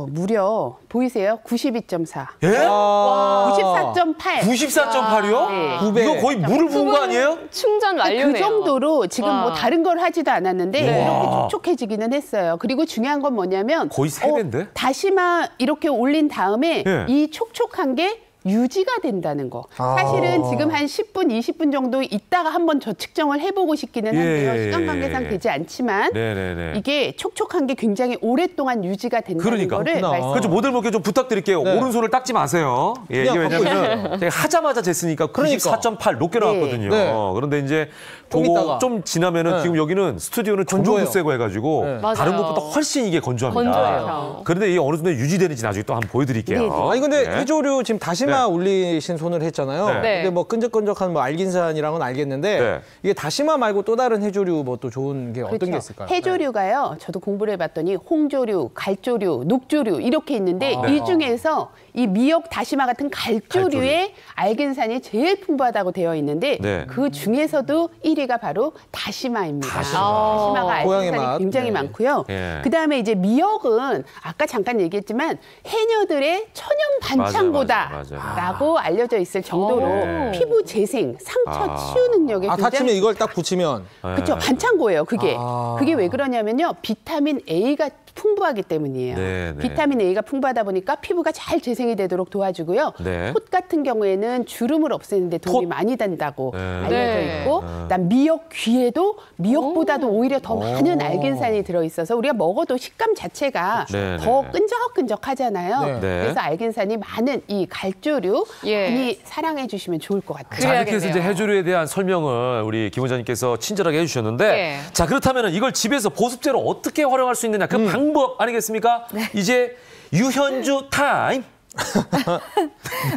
무려 보이세요? 92.4. 예? 94.8. 94.8이요? 네. 9배. 이거 거의 물을 부은 거 아니에요? 충전 완료네요. 그 정도로 지금 와. 뭐 다른 걸 하지도 않았는데 네. 이렇게 촉촉해지기는 했어요. 그리고 중요한 건 뭐냐면 거의 3배인데? 다시마 이렇게 올린 다음에 예. 이 촉촉한 게 유지가 된다는 거. 사실은 지금 한 10분, 20분 정도 있다가 한번 저측정을 해보고 싶기는 한데요. 예. 시간 관계상 되지 않지만 네네네. 이게 촉촉한 게 굉장히 오랫동안 유지가 된다는 그러니까. 거를 그렇구나. 말씀. 그렇죠. 모델 분께 좀 부탁드릴게요. 네. 오른손을 닦지 마세요. 예, 이게 그냥 왜냐면 제가 하자마자 쟀으니까 그러니까. 94.8 높게 나왔거든요. 네. 그런데 이제 좀 그거 있다가. 좀 지나면은 네. 지금 여기는 스튜디오는 건조해요. 조명도 세고 해가지고 네. 다른 맞아요. 것보다 훨씬 이게 건조합니다. 건조해요. 그런데 이게 어느 정도 유지되는지 나중에 또 한번 보여드릴게요. 네. 아니 근데 네. 해조류 지금 다시마 올리신 손을 했잖아요. 네. 네. 근데 뭐 끈적끈적한 뭐 알긴산이랑은 알겠는데 네. 이게 다시마 말고 또 다른 해조류 뭐 또 좋은 게 어떤 게 그렇죠. 있을까요? 해조류가요. 저도 공부를 해봤더니 홍조류, 갈조류, 녹조류 이렇게 있는데 이 중에서 이 미역, 다시마 같은 갈조류의 알긴산이 제일 풍부하다고 되어 있는데 네. 그 중에서도 1위가 바로 다시마입니다. 다시마. 다시마가 고향의 알긴산이 맛. 굉장히 네. 많고요. 예. 그다음에 이제 미역은 아까 잠깐 얘기했지만 해녀들의 천연 반창고다라고 맞아요. 알려져 있을 정도로 네. 피부 재생, 상처 치유 능력에 굉장히 다치면 이걸 딱 붙이면 그렇죠. 반창고예요. 그게. 아. 그게 왜 그러냐면요. 비타민 A가 풍부하기 때문이에요. 네, 네. 비타민 A가 풍부하다 보니까 피부가 잘 재생이 되도록 도와주고요. 네. 톳 같은 경우에는 주름을 없애는 데 도움이 많이 된다고 네. 알려져 네. 있고 그다음 미역 귀에도 미역보다도 오히려 더 많은 알긴산이 들어있어서 우리가 먹어도 식감 자체가 네, 더 네. 끈적끈적하잖아요. 네. 네. 그래서 알긴산이 많은 이 갈조류 예. 많이 사랑해 주시면 좋을 것 같아요. 자, 이렇게 해서 이제 그래야겠네요. 해조류에 대한 설명을 우리 김 원장님께서 친절하게 해주셨는데, 네. 자, 그렇다면 이걸 집에서 보습제로 어떻게 활용할 수 있느냐, 그 방법 아니겠습니까? 이제 유현주 타임.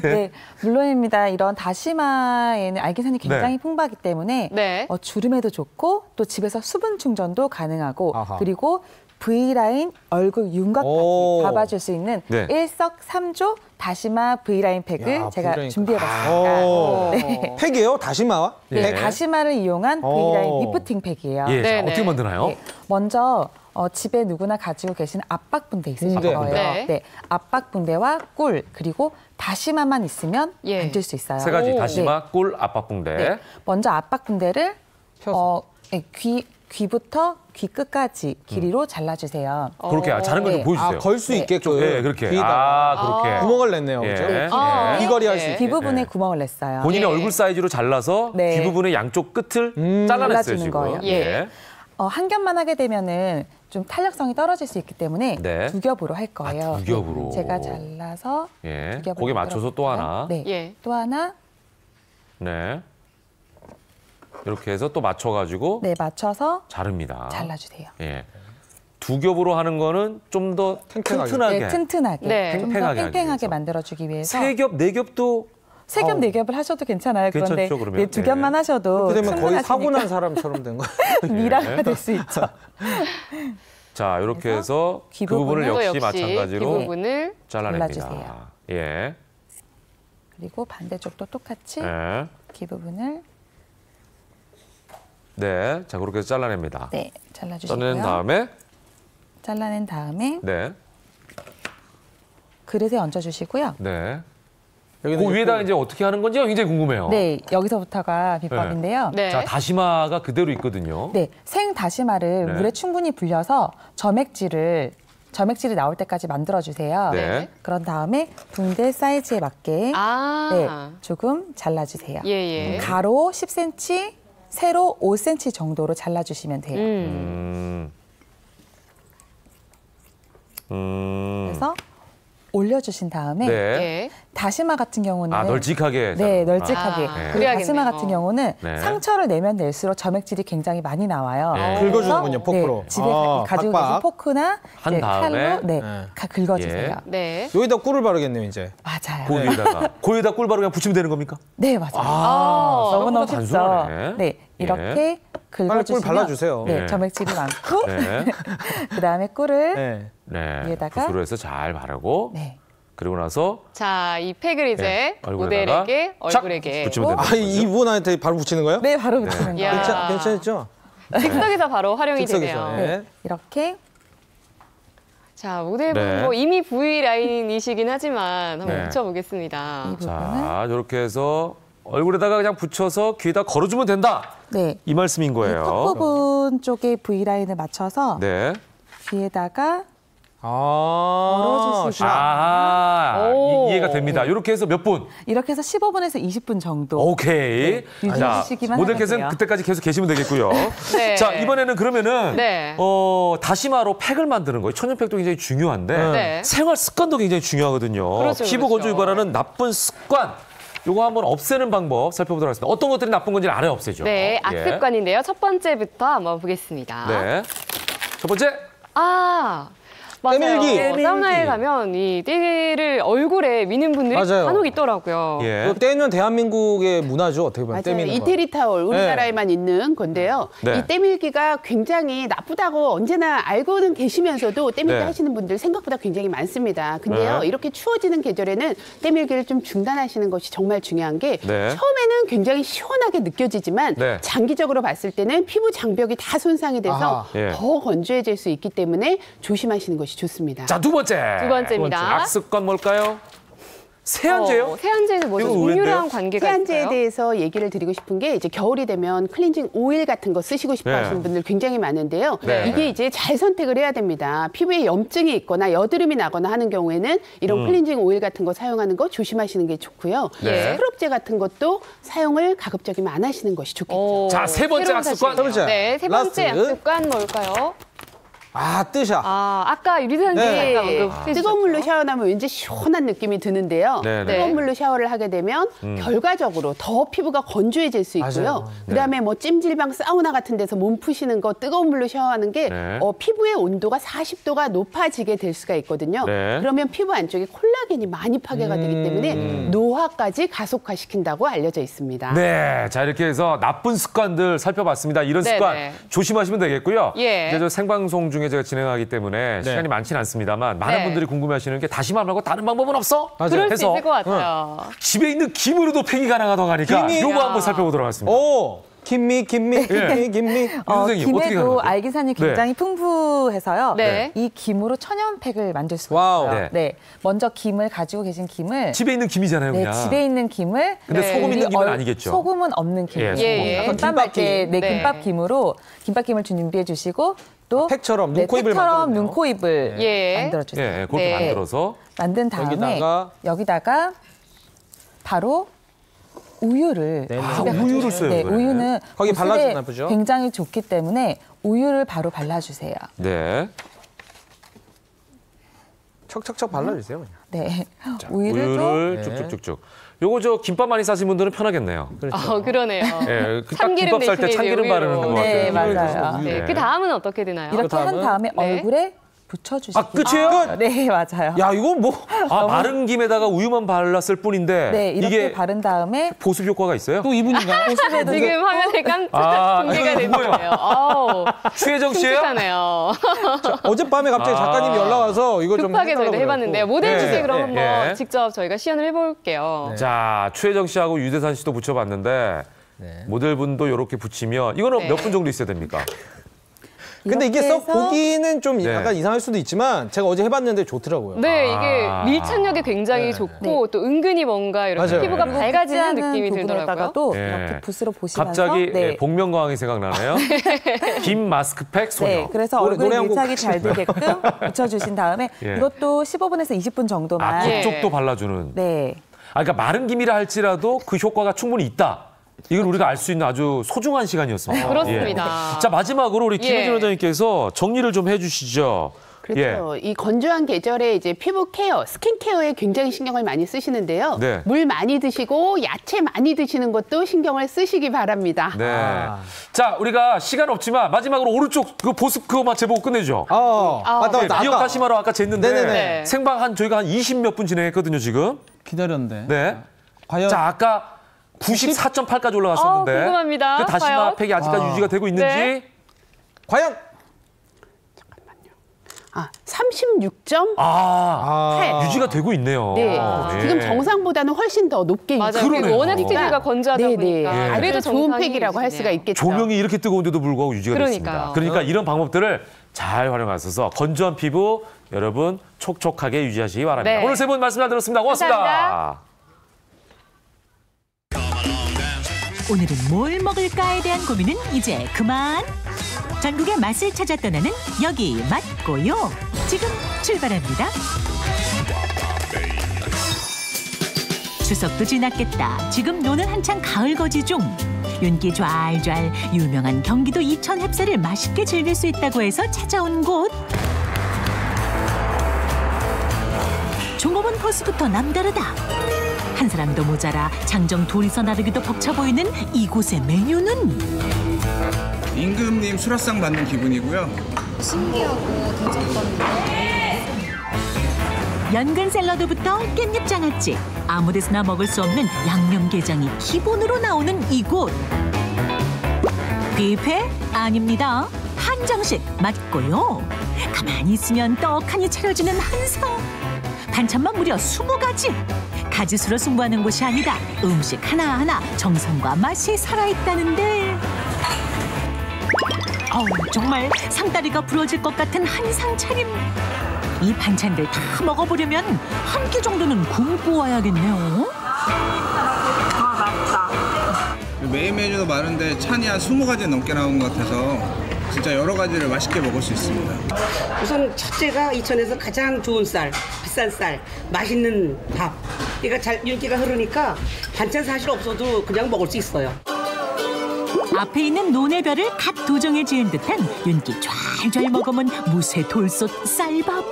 네, 물론입니다. 이런 다시마에는 알긴산이 굉장히 풍부하기 때문에 네. 주름에도 좋고 또 집에서 수분 충전도 가능하고 아하. 그리고 V라인 얼굴 윤곽까지 오. 잡아줄 수 있는 네. 일석삼조 다시마 V라인 팩을 야, 제가 V라인. 준비해봤습니다. 오. 네. 팩이에요? 다시마와? 예. 네, 다시마를 이용한 V라인 오. 리프팅 팩이에요. 예, 자, 네, 어떻게 네. 만드나요? 네, 먼저 집에 누구나 가지고 계신 압박분대 있으실 붕대. 거예요. 네. 네, 압박분대와 꿀 그리고 다시마만 있으면 예. 만들 수 있어요. 세 가지 오. 다시마, 꿀, 압박붕대. 네. 먼저 압박분대를 네, 귀부터 귀 끝까지 길이로 잘라주세요. 그렇게 자른 거 좀 네. 보여주세요. 걸 수 있게끔. 네, 그렇게. 귀에다가. 그렇게. 구멍을 냈네요. 예. 그죠? 네. 귀걸이 할 수 네. 있게. 귀 부분에 네. 구멍을 냈어요. 본인의 예. 얼굴 사이즈로 잘라서 네. 귀 부분의 양쪽 끝을 잘라냈어요, 잘라주는 지금. 거예요. 예. 한 겹만 하게 되면은 좀 탄력성이 떨어질 수 있기 때문에 네. 두 겹으로 할 거예요. 아, 두 겹으로. 네. 제가 잘라서 예. 두 겹을 거기에 맞춰서 또 만들었고요. 하나. 네. 예. 또 하나. 네. 이렇게 해서 또 맞춰가지고 네, 맞춰서 자릅니다. 잘라주세요. 예. 두 겹으로 하는 거는 좀 더 탱탱하게. 튼튼하게. 네, 튼튼하게. 네. 좀 더 팽팽하게 하기 팽팽하게 위해서. 만들어주기 위해서. 세 겹, 네 겹도 세 겹, 네 겹을 하셔도 괜찮아요. 그런데 괜찮죠, 그러면? 네, 두 네. 겹만 하셔도 그렇게 되면 거의 사고 충분하시니까 난 사람처럼 된 거예요. 미라가 될 수 있죠. 자, 이렇게 해서 귀 그 부분을 부분을 역시 이거 역시 마찬가지로 이 부분을 잘라냅니다. 잘라주세요. 예. 그리고 반대쪽도 똑같이 네. 귀 부분을 네. 자, 그렇게 해서 잘라냅니다. 네, 잘라주시고요. 잘라낸 다음에 잘라낸 다음에 네. 그릇에 얹어주시고요. 네. 그 위에다 이제 어떻게 하는 건지 굉장히 궁금해요. 네, 여기서부터가 비법인데요. 네. 자, 다시마가 그대로 있거든요. 네, 생 다시마를 네. 물에 충분히 불려서 점액질이 나올 때까지 만들어주세요. 네. 그런 다음에 붕대 사이즈에 맞게 네, 조금 잘라주세요. 예. 가로 10cm, 세로 5cm 정도로 잘라주시면 돼요. 그래서 올려주신 다음에 네. 다시마 같은 경우는 널찍하게. 네, 널찍하게. 아, 그리고 그래야겠네요. 다시마 같은 경우는 네. 상처를 내면 낼수록 점액질이 굉장히 많이 나와요. 네. 긁어주는군요, 그래서, 포크로. 네, 집에 가지고 박박. 계신 포크나 한 이제 다음에 칼로 긁어주세요. 예. 네. 여기다 꿀을 바르겠네요, 이제. 맞아요. 그 위에다가. 거기다 꿀 바로 그냥 붙이면 되는 겁니까? 네, 맞아요. 생각보다 너무너무 쉽죠. 단순하네. 네, 이렇게 빨리 긁어주시면 꿀 발라주세요. 네, 네. 점액질이 많고 네. 그다음에 꿀을 네. 네. 위에다가 붓으로 해서 잘 바르고. 네. 그리고 나서 자, 이 팩을 이제 네, 얼굴에다가 모델에게 착 얼굴에게 붙이면 된다. 이분한테 바로 붙이는 거예요? 네, 바로 붙이는 야. 거예요. 괜찮죠? 즉석에서 바로 활용이 즉석에서. 되네요. 네. 네, 이렇게 자, 모델분 네. 뭐 이미 V 라인이시긴 하지만 한번 네. 붙여보겠습니다. 이 부분은 자, 이렇게 해서 얼굴에다가 그냥 붙여서 귀에다 걸어주면 된다. 네, 이 말씀인 턱 거예요. 부분 쪽에 V 라인을 맞춰서 네. 귀에다가 아, 걸어주시고 오. 이해가 됩니다. 이렇게 해서 몇 분? 이렇게 해서 15분에서 20분 정도 오케이. 자, 유지해주시기만 모델께서는 하면 돼요. 그때까지 계속 계시면 되겠고요. 네. 자, 이번에는 그러면은 네. 다시마로 팩을 만드는 거예요. 천연팩도 굉장히 중요한데 네. 생활 습관도 굉장히 중요하거든요. 그렇죠, 피부 건조 그렇죠. 유발하는 나쁜 습관. 요거 한번 없애는 방법 살펴보도록 하겠습니다. 어떤 것들이 나쁜 건지를 알아야 없애죠. 네, 예. 악습관인데요. 첫 번째부터 한번 보겠습니다. 네. 첫 번째. 맞아요. 때밀기. 사우나에 가면 이 때를 얼굴에 미는 분들이 맞아요. 간혹 있더라고요. 예. 이거 떼는 대한민국의 문화죠, 어떻게 보면. 맞아요. 떼미는 거. 이태리 타월 우리나라에만 있는 건데요. 네. 이 때밀기가 굉장히 나쁘다고 언제나 알고는 계시면서도 때밀기 네. 하시는 분들 생각보다 굉장히 많습니다. 근데요, 네. 이렇게 추워지는 계절에는 때밀기를 좀 중단하시는 것이 정말 중요한 게 네. 처음에는 굉장히 시원하게 느껴지지만 네. 장기적으로 봤을 때는 피부 장벽이 다 손상이 돼서 아하. 예. 더 건조해질 수 있기 때문에 조심하시는 것이 좋습니다. 자, 두 번째. 두 번째입니다. 악습관 뭘까요? 세안제요? 세안제는 뭐죠? 이거 의외인데요? 음료랑 관계가 세안제에 있어요? 대해서 얘기를 드리고 싶은 게 이제 겨울이 되면 클렌징 오일 같은 거 쓰시고 싶어 네. 하시는 분들 굉장히 많은데요. 네. 이게 이제 잘 선택을 해야 됩니다. 피부에 염증이 있거나 여드름이 나거나 하는 경우에는 이런 클렌징 오일 같은 거 사용하는 거 조심하시는 게 좋고요. 네. 스크럽제 같은 것도 사용을 가급적이면 안 하시는 것이 좋겠죠. 오, 자, 세 번째 새로운 악습관. 사실이네요. 세 번째. 네, 세 번째 라스트. 악습관 뭘까요? 뜨샤. 아까 유리선님 네. 뜨거운 물로 샤워하면 왠지 시원한 느낌이 드는데요. 네, 네. 뜨거운 물로 샤워를 하게 되면 결과적으로 더 피부가 건조해질 수 있고요. 맞아요. 그다음에 뭐 찜질방 사우나 같은 데서 몸 푸시는 거 뜨거운 물로 샤워하는 게 네. 피부의 온도가 40도가 높아지게 될 수가 있거든요. 네. 그러면 피부 안쪽에 콜라겐이 많이 파괴가 되기 때문에 노화까지 가속화시킨다고 알려져 있습니다. 네, 자 이렇게 해서 나쁜 습관들 살펴봤습니다. 이런 네, 습관 네. 조심하시면 되겠고요. 예. 이제 저 생방송 중에 제가 진행하기 때문에 시간이 많지는 않습니다만 많은 네. 분들이 궁금해하시는 게 다시마 말고 다른 방법은 없어? 그럴 수 해서 있을 것 같아요. 집에 있는 김으로도 팩이 가능하다고 하니까 김이? 요거 한번 살펴보도록 하겠습니다. 오! 김미. 예. 김미. 선생님, 어떻게 가는 김에도 거죠? 알기산이 굉장히 풍부해서요. 네. 이 김으로 천연팩을 만들 수가 와우. 있어요. 네. 네. 먼저 김을 가지고 계신 김을 집에 있는 김이잖아요, 네, 그냥. 집에 있는 김을 근데 네. 소금 있는 우리 김은 아니겠죠? 소금은 없는 김. 예, 예, 예. 건담할 때 네. 김밥김으로 김밥김을 준비해 주시고 또 팩처럼 눈코입을 팩처럼 만들었네요. 눈코입을 예. 만들어 주세요. 예, 그렇게 네. 만들어서 만든 다음에 여기다가 바로 우유를 네, 네. 집에 우유를 가져오세요. 써요, 네, 이거는. 우유는 거기 보습에 발라주나 보죠? 굉장히 좋기 때문에 우유를 바로 발라주세요. 네. 척척척 발라주세요. 그냥. 네, 자, 우유를 좀 우유를 네. 쭉쭉쭉쭉. 요거 저 김밥 많이 싸신 분들은 편하겠네요. 그러네요. 예, 딱 참기름 김밥 쌀 때 대신에 참기름 이제 바르는 것 우유로. 같아요. 네, 우유를 맞아요. 드셔서 우유. 네, 그 다음은 어떻게 되나요? 이렇게 한 다음에 네. 얼굴에 붙여주시고. 끝이에요? 네, 맞아요. 야, 이거 뭐. 마른 김에다가 우유만 발랐을 뿐인데 네, 이렇게 이게 바른 다음에 보습 효과가 있어요? 또 이분인가요? 보습에도 지금 화면에 깜짝 공개가 이거 되네요. 뭐예요? 아우, 최혜정 씨예요? 끔찍하네요. 어젯밤에 갑자기 작가님이 연락 와서 이거 좀 급하게 저희도 해달라고 해봤는데요. 그래갖고. 모델 네, 주제 그럼 네, 한번 네. 직접 저희가 시연을 해볼게요. 자, 최혜정 씨하고 유대산 씨도 붙여봤는데 모델분도 이렇게 붙이면 이거는 네. 몇 분 정도 있어야 됩니까? 근데 이게 썩 해서 보기는 좀 네. 약간 이상할 수도 있지만 제가 어제 해봤는데 좋더라고요. 네, 이게 밀착력이 굉장히 네. 좋고 또 은근히 뭔가 이렇게 맞아요. 피부가 네. 밝아지는 느낌이 들더라고요. 부분에다가도 네. 이렇게 붓으로 보시면서 갑자기 네. 복면가왕이 생각나네요. 긴 마스크팩 소녀. 네, 그래서 노래 얼굴에 한 곡 밀착이 잘 되게끔 붙여주신 다음에 예. 이것도 15분에서 20분 정도만 아, 그쪽도 발라주는. 네. 아, 그러니까 마른 김이라 할지라도 그 효과가 충분히 있다. 이걸 우리가 알 수 있는 아주 소중한 시간이었습니다. 그렇습니다. 예. 자, 마지막으로 우리 김혜진 예. 원장님께서 정리를 좀 해주시죠. 그렇죠. 이 건조한 계절에 이제 피부 케어, 스킨 케어에 굉장히 신경을 많이 쓰시는데요. 네. 물 많이 드시고 야채 많이 드시는 것도 신경을 쓰시기 바랍니다. 네. 자, 우리가 시간 없지만 마지막으로 오른쪽 그 보습 그거만 재보고 끝내죠. 맞다, 네, 맞다. 기억 다시마로 아까 쟀는데 네네네. 생방 저희가 한 20몇 분 진행했거든요, 지금. 기다렸는데. 네. 과연 자, 아까 94.8까지 올라갔었는데. 궁금합니다. 그 다시마 과연? 팩이 아직까지 유지가 되고 있는지. 네. 과연 36.8. 유지가 되고 있네요. 네. 예. 지금 정상보다는 훨씬 더 높게 맞아요. 유지가 그러네요. 워낙 피부가 건조하다 네네. 보니까. 예. 그래도 아주 좋은 정상이 팩이라고 할 수가 유지네요. 있겠죠. 조명이 이렇게 뜨거운데도 불구하고 유지가 됐습니다. 그러니까요. 그러니까 이런 방법들을 잘 활용하셔서 건조한 피부 여러분 촉촉하게 유지하시기 바랍니다. 네. 오늘 세 분 말씀 잘 들었습니다. 고맙습니다. 감사합니다. 오늘은 뭘 먹을까에 대한 고민은 이제 그만. 전국의 맛을 찾아 떠나는 여기 맛고요. 지금 출발합니다. 추석도 지났겠다. 지금 노는 한창 가을 거지 중. 윤기 좔좔 유명한 경기도 이천 햅쌀을 맛있게 즐길 수 있다고 해서 찾아온 곳. 종업원 코스부터 남다르다. 한 사람도 모자라 장정 둘이서 나르기도 벅차 보이는 이곳의 메뉴는 임금님 수라상 받는 기분이고요. 연근 샐러드부터 깻잎 장아찌, 아무데서나 먹을 수 없는 양념게장이 기본으로 나오는 이곳. 뷔페? 아닙니다. 한정식 맞고요. 가만히 있으면 떡하니 차려지는 한상. 반찬만 무려 20가지. 가지수로 승부하는 곳이 아니다. 음식 하나하나 정성과 맛이 살아있다는데. 정말 상다리가 부러질 것 같은 한상 차림. 이 반찬들 다 먹어보려면 한 끼 정도는 굶고 와야겠네요. 메인 메뉴도 많은데 찬이 한 20가지 넘게 나온 것 같아서 진짜 여러 가지를 맛있게 먹을 수 있습니다. 우선 첫째가 이천에서 가장 좋은 쌀, 비싼 쌀, 맛있는 밥. 그러니까 잘 윤기가 흐르니까 반찬 사실 없어도 그냥 먹을 수 있어요. 앞에 있는 논의 별을 갓 도정해 지은 듯한 윤기 좔좔 머금은 무쇠 돌솥 쌀밥.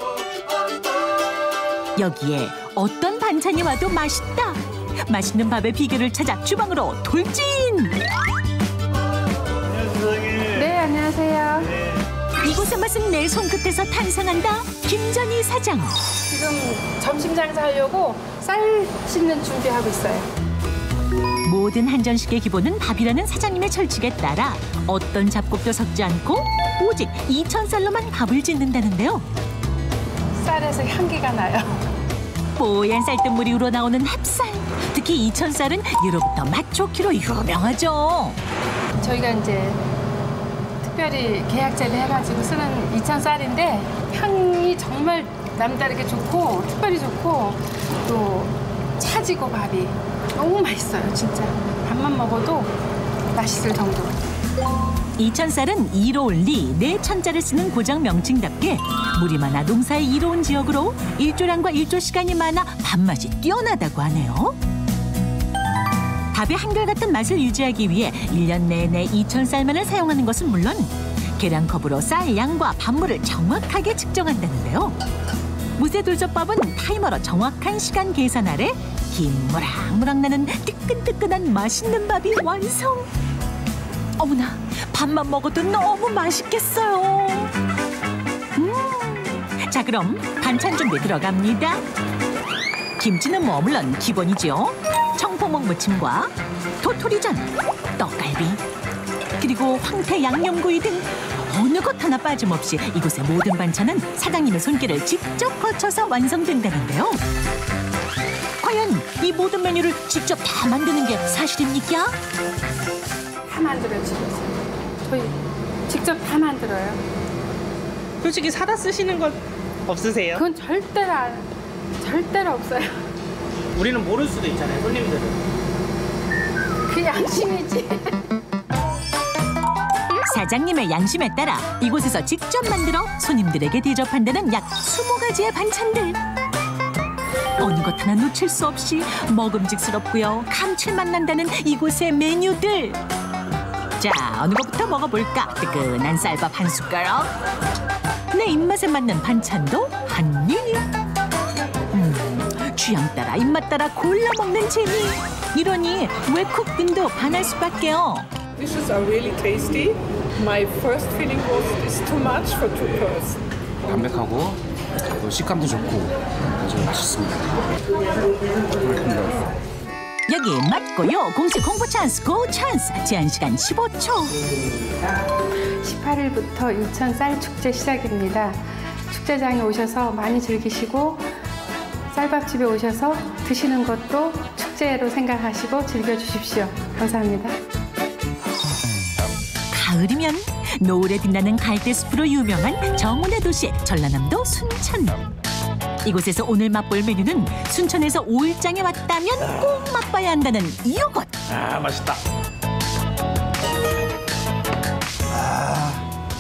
여기에 어떤 반찬이 와도 맛있다. 맛있는 밥의 비결을 찾아 주방으로 돌진. 네, 안녕하세요. 이곳의 맛은 내 손끝에서 탄생한다. 김전희 사장. 지금 점심 장사하려고 쌀 씻는 준비하고 있어요. 모든 한전식의 기본은 밥이라는 사장님의 철칙에 따라 어떤 잡곡도 섞지 않고 오직 이천쌀로만 밥을 짓는다는데요. 쌀에서 향기가 나요. 뽀얀 쌀뜨물이 우러나오는 햅쌀. 특히 이천쌀은 예로부터 맛 좋기로 유명하죠. 저희가 이제 특별히 계약제를 해가지고 쓰는 이천쌀인데 향이 정말 남다르게 좋고 특별히 좋고 또 차지고 밥이 너무 맛있어요. 진짜 밥만 먹어도 맛있을 정도로. 이천쌀은 이로올리, 내천자를 쓰는 고장 명칭답게 물이 많아 농사에 이로운 지역으로 일조량과 일조 시간이 많아 밥맛이 뛰어나다고 하네요. 밥의 한결같은 맛을 유지하기 위해 1년 내내 이천쌀만을 사용하는 것은 물론 계량컵으로 쌀 양과 밥물을 정확하게 측정한다는데요. 무쇠돌솥밥은 타이머로 정확한 시간 계산 아래 김 모락모락 나는 뜨끈뜨끈한 맛있는 밥이 완성. 어머나, 밥만 먹어도 너무 맛있겠어요. 자, 그럼 반찬 준비 들어갑니다. 김치는 뭐 물론 기본이죠. 청포묵 무침과 도토리전, 떡갈비, 그리고 황태 양념구이 등 어느 것 하나 빠짐없이 이곳의 모든 반찬은 사장님의 손길을 직접 거쳐서 완성된다는데요. 과연 이 모든 메뉴를 직접 다 만드는 게 사실입니까? 다 만들어요, 집에서. 저희 직접 다 만들어요. 솔직히 사다 쓰시는 것 없으세요? 그건 절대로 없어요. 우리는 모를 수도 있잖아요, 손님들은. 그 양심이지. 사장님의 양심에 따라 이곳에서 직접 만들어 손님들에게 대접한다는 약 20가지의 반찬들. 어느 것 하나 놓칠 수 없이 먹음직스럽고요. 감칠맛 난다는 이곳의 메뉴들. 자, 어느 것부터 먹어볼까? 뜨끈한 쌀밥 한 숟가락. 내 입맛에 맞는 반찬도 한 입. 취향 따라 입맛 따라 골라 먹는 재미. 이러니 왜 쿡빈도 반할 수밖에요. Dishes are really tasty. My first feeling was it's too much for two persons. 담백하고 또 식감도 좋고 아주 맛있습니다. 여기 맞고요. 공식 홍보 찬스 고 찬스. 제한 시간 15초. 18일부터 인천 쌀 축제 시작입니다. 축제장에 오셔서 많이 즐기시고 쌀밥집에 오셔서 드시는 것도 축제로 생각하시고 즐겨주십시오. 감사합니다. 가을이면 노을에 빛나는 갈대숲으로 유명한 정원의 도시 전라남도 순천. 이곳에서 오늘 맛볼 메뉴는 순천에서 5일장에 왔다면 꼭 맛봐야 한다는 이것. 아, 맛있다.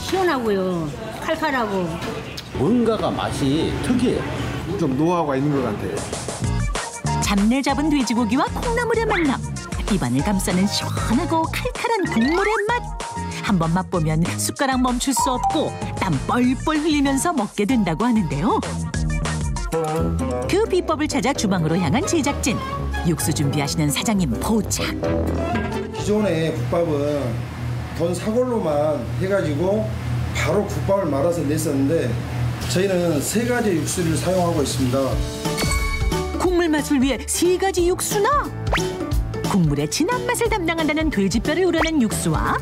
시원하고요. 칼칼하고. 뭔가가 맛이 특이해요. 좀 노하우가 있는 것 같아요. 잡내 잡은 돼지고기와 콩나물의 만남. 입안을 감싸는 시원하고 칼칼한 국물의 맛. 한번 맛보면 숟가락 멈출 수 없고 땀 뻘뻘 흘리면서 먹게 된다고 하는데요. 그 비법을 찾아 주방으로 향한 제작진. 육수 준비하시는 사장님 포착. 기존의 국밥은 돈 사골로만 해가지고 바로 국밥을 말아서 냈었는데 저희는 3가지 육수를 사용하고 있습니다. 국물 맛을 위해 3가지 육수나? 국물의 진한 맛을 담당한다는 돼지뼈를 우려낸 육수와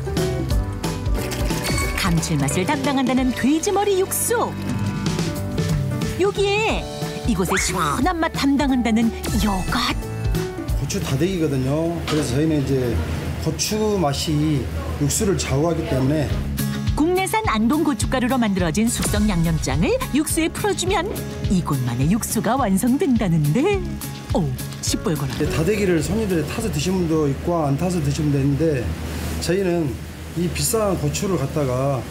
감칠맛을 담당한다는 돼지머리 육수. 여기에 이곳의 시원한 맛 담당한다는 요것. 고추 다대기거든요. 그래서 저희는 이제 고추 맛이 육수를 좌우하기 때문에 국내산 안동 고춧가루로 만들어진 숙성 양념장을 육수에 풀어주면 이곳만의 육수가 완성된다는데. 오, 시뻘거라. 다대기를 손님들이 타서 드시는 분도 있고 안 타서 드시는 분도 있는데 저희는 이 비싼 고추를 갖다가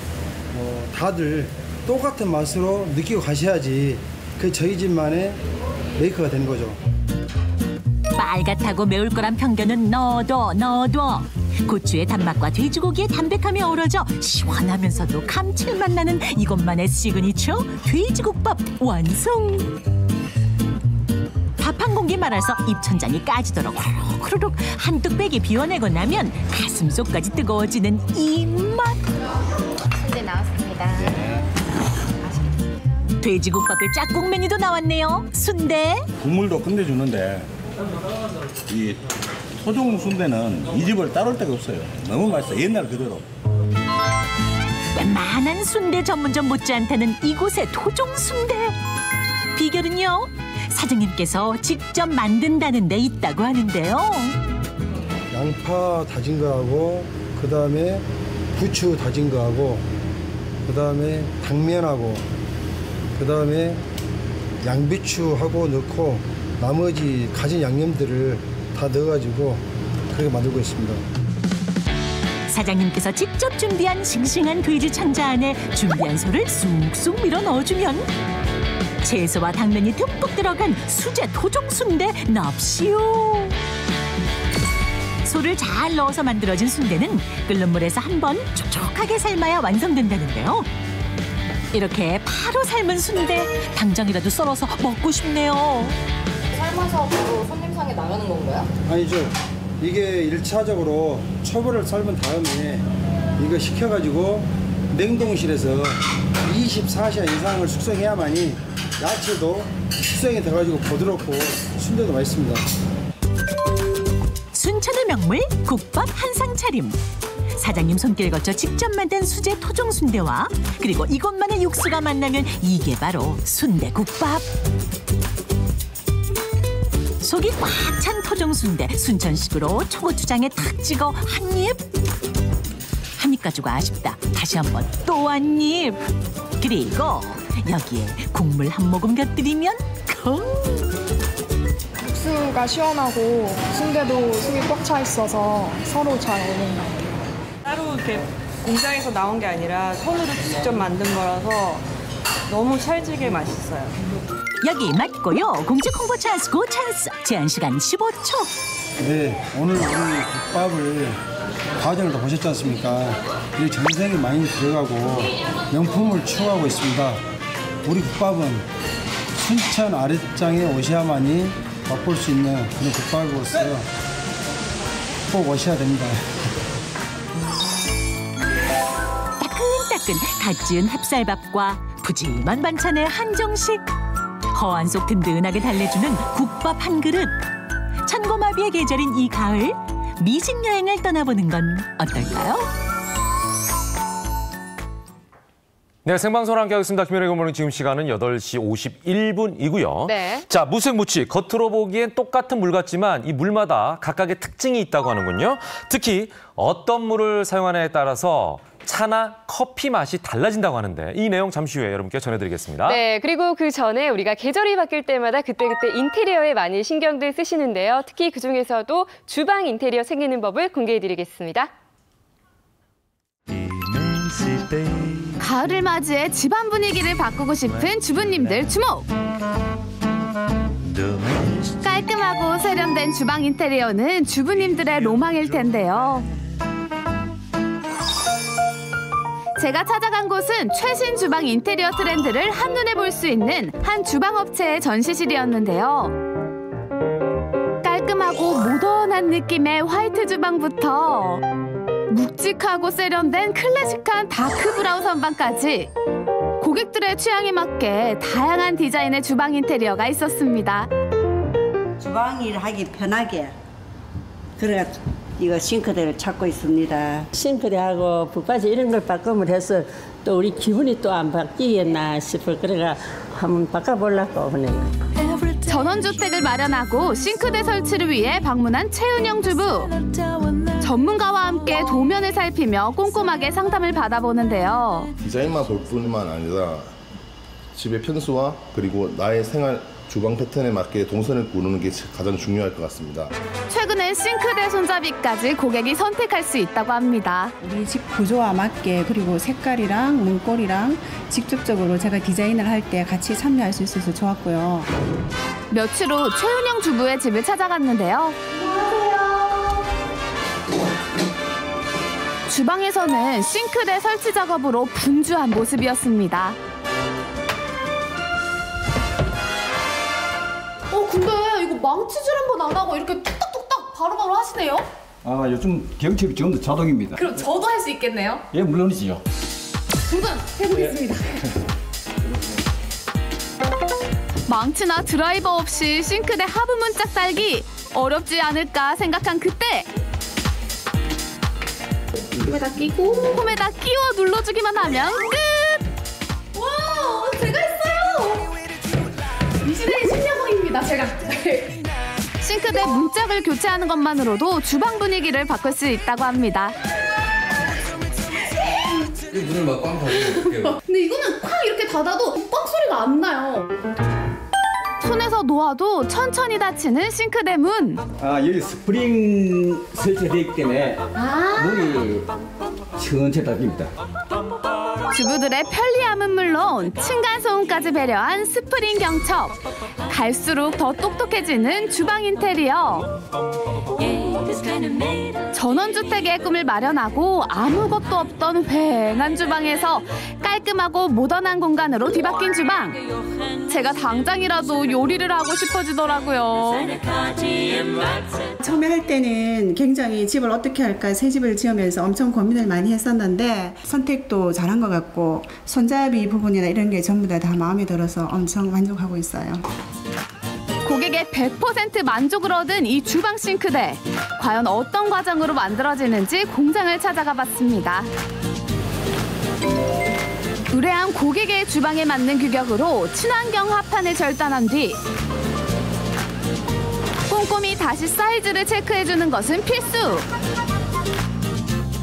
다들 똑같은 맛으로 느끼고 가셔야지 그 저희 집만의 메이커가 되는 거죠. 빨갛다고 매울 거란 편견은 넣어둬. 고추의 단맛과 돼지고기의 담백함이 어우러져 시원하면서도 감칠맛 나는 이것만의 시그니처 돼지국밥 완성. 밥 한 공기 말아서 입천장이 까지도록 후루룩 한 뚝배기 비워내고 나면 가슴속까지 뜨거워지는 이 맛. 순대 나왔습니다. 돼지국밥의 짝꿍 메뉴도 나왔네요. 순대. 국물도 끝내주는데 이 토종 순대는 이 집을 따를 데가 없어요. 너무 맛있어. 옛날 그대로. 웬만한 순대 전문점 못지않다는 이곳의 토종 순대. 비결은요? 사장님께서 직접 만든다는 데 있다고 하는데요. 양파 다진 거하고 그다음에 부추 다진 거하고 그다음에 당면하고 그다음에 양배추하고 넣고 나머지 가진 양념들을 다 넣어가지고 그렇게 만들고 있습니다. 사장님께서 직접 준비한 싱싱한 돼지 천자 안에 준비한 소를 쑥쑥 밀어 넣어주면 채소와 당면이 듬뿍 들어간 수제 토종 순대 납시오. 소를 잘 넣어서 만들어진 순대는 끓는 물에서 한번 촉촉하게 삶아야 완성된다는데요. 이렇게 바로 삶은 순대 당장이라도 썰어서 먹고 싶네요. 삶아서 바로 손님상에 나가는 건가요? 아니죠. 이게 1차적으로 초벌을 삶은 다음에 이거 식혀가지고 냉동실에서 24시간 이상을 숙성해야만이 야채도 숙성이 돼가지고 부드럽고 순대도 맛있습니다. 순천의 명물 국밥 한상 차림. 사장님 손길 거쳐 직접 만든 수제 토종 순대와 그리고 이것만의 육수가 만나면 이게 바로 순대국밥. 속이 꽉 찬 토종 순대 순천식으로 초고추장에 탁 찍어 한 입. 한 입 가지고 아쉽다. 다시 한번 또 한 입. 그리고 여기에 국물 한 모금 곁들이면 국수가 시원하고 순대도 속이 꽉 차 있어서 서로 잘 어울리는 것 같아요. 따로 이렇게 공장에서 나온 게 아니라 손으로 직접 만든 거라서 너무 찰지게 맛있어요. 여기 맞고요. 공식 홍보 찬스 고 찬스. 제한 시간 15초. 네, 오늘 우리 국밥을 과정을 다 보셨지 않습니까? 이 정성이 많이 들어가고 명품을 추구하고 있습니다. 우리 국밥은 순천 아랫장에 오셔야만이 맛볼 수 있는 그런 국밥으로서 꼭 오셔야 됩니다. 따끈따끈 갓 지은 햅쌀밥과 푸짐한 반찬의 한정식. 허안 속 든든하게 달래주는 국밥 한 그릇. 천고마비의 계절인 이 가을, 미식 여행을 떠나보는 건 어떨까요? 네, 생방송을 함께하고 있습니다. 김현의 굿모닝 지금 시간은 8시 51분이고요. 네. 자, 무색무취. 겉으로 보기엔 똑같은 물 같지만 이 물마다 각각의 특징이 있다고 하는군요. 특히 어떤 물을 사용하느냐에 따라서 차나 커피 맛이 달라진다고 하는데 이 내용 잠시 후에 여러분께 전해드리겠습니다. 네, 그리고 그 전에 우리가 계절이 바뀔 때마다 그때그때 인테리어에 많이 신경들 쓰시는데요. 특히 그중에서도 주방 인테리어 생기는 법을 공개해드리겠습니다. 가을을 맞이해 집안 분위기를 바꾸고 싶은 주부님들 주목! 깔끔하고 세련된 주방 인테리어는 주부님들의 로망일 텐데요. 제가 찾아간 곳은 최신 주방 인테리어 트렌드를 한눈에 볼 수 있는 한 주방 업체의 전시실이었는데요. 깔끔하고 모던한 느낌의 화이트 주방부터 묵직하고 세련된 클래식한 다크 브라운 선반까지 고객들의 취향에 맞게 다양한 디자인의 주방 인테리어가 있었습니다. 주방 일하기 편하게 그래가지고 이거 싱크대를 찾고 있습니다. 싱크대하고 붓받이 이런 걸 바꾸면 해서 또 우리 기분이 또 안 바뀌겠나 싶어 그래가 한번 바꿔보려고 하네요. 전원주택을 마련하고 싱크대 설치를 위해 방문한 최은영 주부. 전문가와 함께 도면을 살피며 꼼꼼하게 상담을 받아보는데요. 디자인만 볼 뿐만 아니라 집의 편수와 그리고 나의 생활 주방 패턴에 맞게 동선을 꾸르는 게 가장 중요할 것 같습니다. 최근엔 싱크대 손잡이까지 고객이 선택할 수 있다고 합니다. 우리 집 구조와 맞게 그리고 색깔이랑 문고리랑 직접적으로 제가 디자인을 할 때 같이 참여할 수 있어서 좋았고요. 며칠 후 최은영 주부의 집을 찾아갔는데요. 주방에서는 싱크대 설치 작업으로 분주한 모습이었습니다. 근데 이거 망치질 한 번 안 하고 이렇게 뚝딱뚝딱 바로바로 하시네요? 아, 요즘 경첩이 전부 다 자동입니다. 그럼 저도 할 수 있겠네요? 예, 물론이지요. 도전해보겠습니다. 망치나 드라이버 없이 싱크대 하부 문짝 달기 어렵지 않을까 생각한 그때 홈에다 끼워 눌러주기만 하면 끝! 와, 제가 했어요! 이 시대의 신여성입니다, 제가. 싱크대 문짝을 교체하는 것만으로도 주방 분위기를 바꿀 수 있다고 합니다. 문을 막 꽝 닫으면 근데 이거는 쾅 이렇게 닫아도 꽝 소리가 안 나요. 손에서 놓아도 천천히 닫히는 싱크대 문. 여기 스프링 설치되어 있기 때문에 문이 천천히 닫힙니다. 주부들의 편리함은 물론 층간소음까지 배려한 스프링 경첩. 갈수록 더 똑똑해지는 주방 인테리어. 전원주택의 꿈을 마련하고 아무것도 없던 휑한 주방에서 깔끔하고 모던한 공간으로 뒤바뀐 주방. 제가 당장이라도 요리를 하고 싶어지더라고요. 처음에 할 때는 굉장히 집을 어떻게 할까 새 집을 지으면서 엄청 고민을 많이 했었는데 선택도 잘한 것 같고 손잡이 부분이나 이런 게 전부 다 마음에 들어서 엄청 만족하고 있어요. 고객의 100% 만족을 얻은 이 주방 싱크대. 과연 어떤 과정으로 만들어지는지 공장을 찾아가 봤습니다. 의뢰한 고객의 주방에 맞는 규격으로 친환경 합판을 절단한 뒤 꼼꼼히 다시 사이즈를 체크해주는 것은 필수.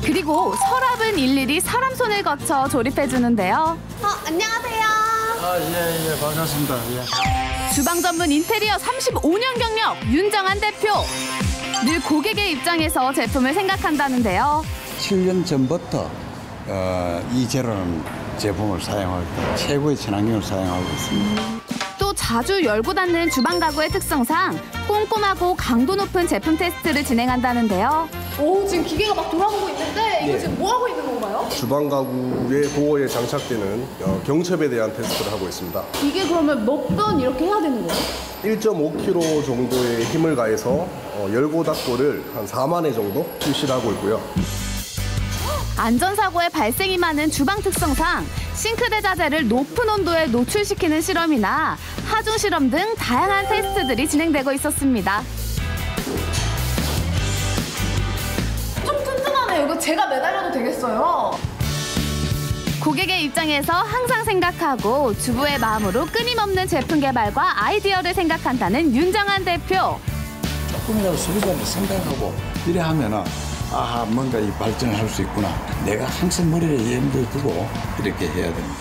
그리고 서랍은 일일이 사람 손을 거쳐 조립해주는데요. 안녕하세요. 예, 반갑습니다. 예. 주방 전문 인테리어 35년 경력 윤정한 대표. 늘 고객의 입장에서 제품을 생각한다는데요. 7년 전부터 이 제로는 제품을 사용할 때 최고의 친환경을 사용하고 있습니다. 또 자주 열고 닫는 주방 가구의 특성상 꼼꼼하고 강도 높은 제품 테스트를 진행한다는데요. 오, 지금 기계가 막 돌아가고 있는데 이거 네. 지금 뭐 하고 있는 건가요? 주방 가구의 보호에 장착되는 경첩에 대한 테스트를 하고 있습니다. 이게 그러면 몇 번 이렇게 해야 되는 거예요? 1.5kg 정도의 힘을 가해서 열고 닫고를 한 4만 회 정도 실시를 하고 있고요. 안전사고의 발생이 많은 주방 특성상 싱크대 자재를 높은 온도에 노출시키는 실험이나 하중 실험 등 다양한 테스트들이 진행되고 있었습니다. 좀 튼튼하네요. 이거 제가 매달려도 되겠어요? 고객의 입장에서 항상 생각하고 주부의 마음으로 끊임없는 제품 개발과 아이디어를 생각한다는 윤정한 대표. 조금이라도 소비자를 생각하고 이래 하면은 뭔가 이 발전을 할 수 있구나. 내가 항상 머리에 염두에 두고 이렇게 해야 됩니다.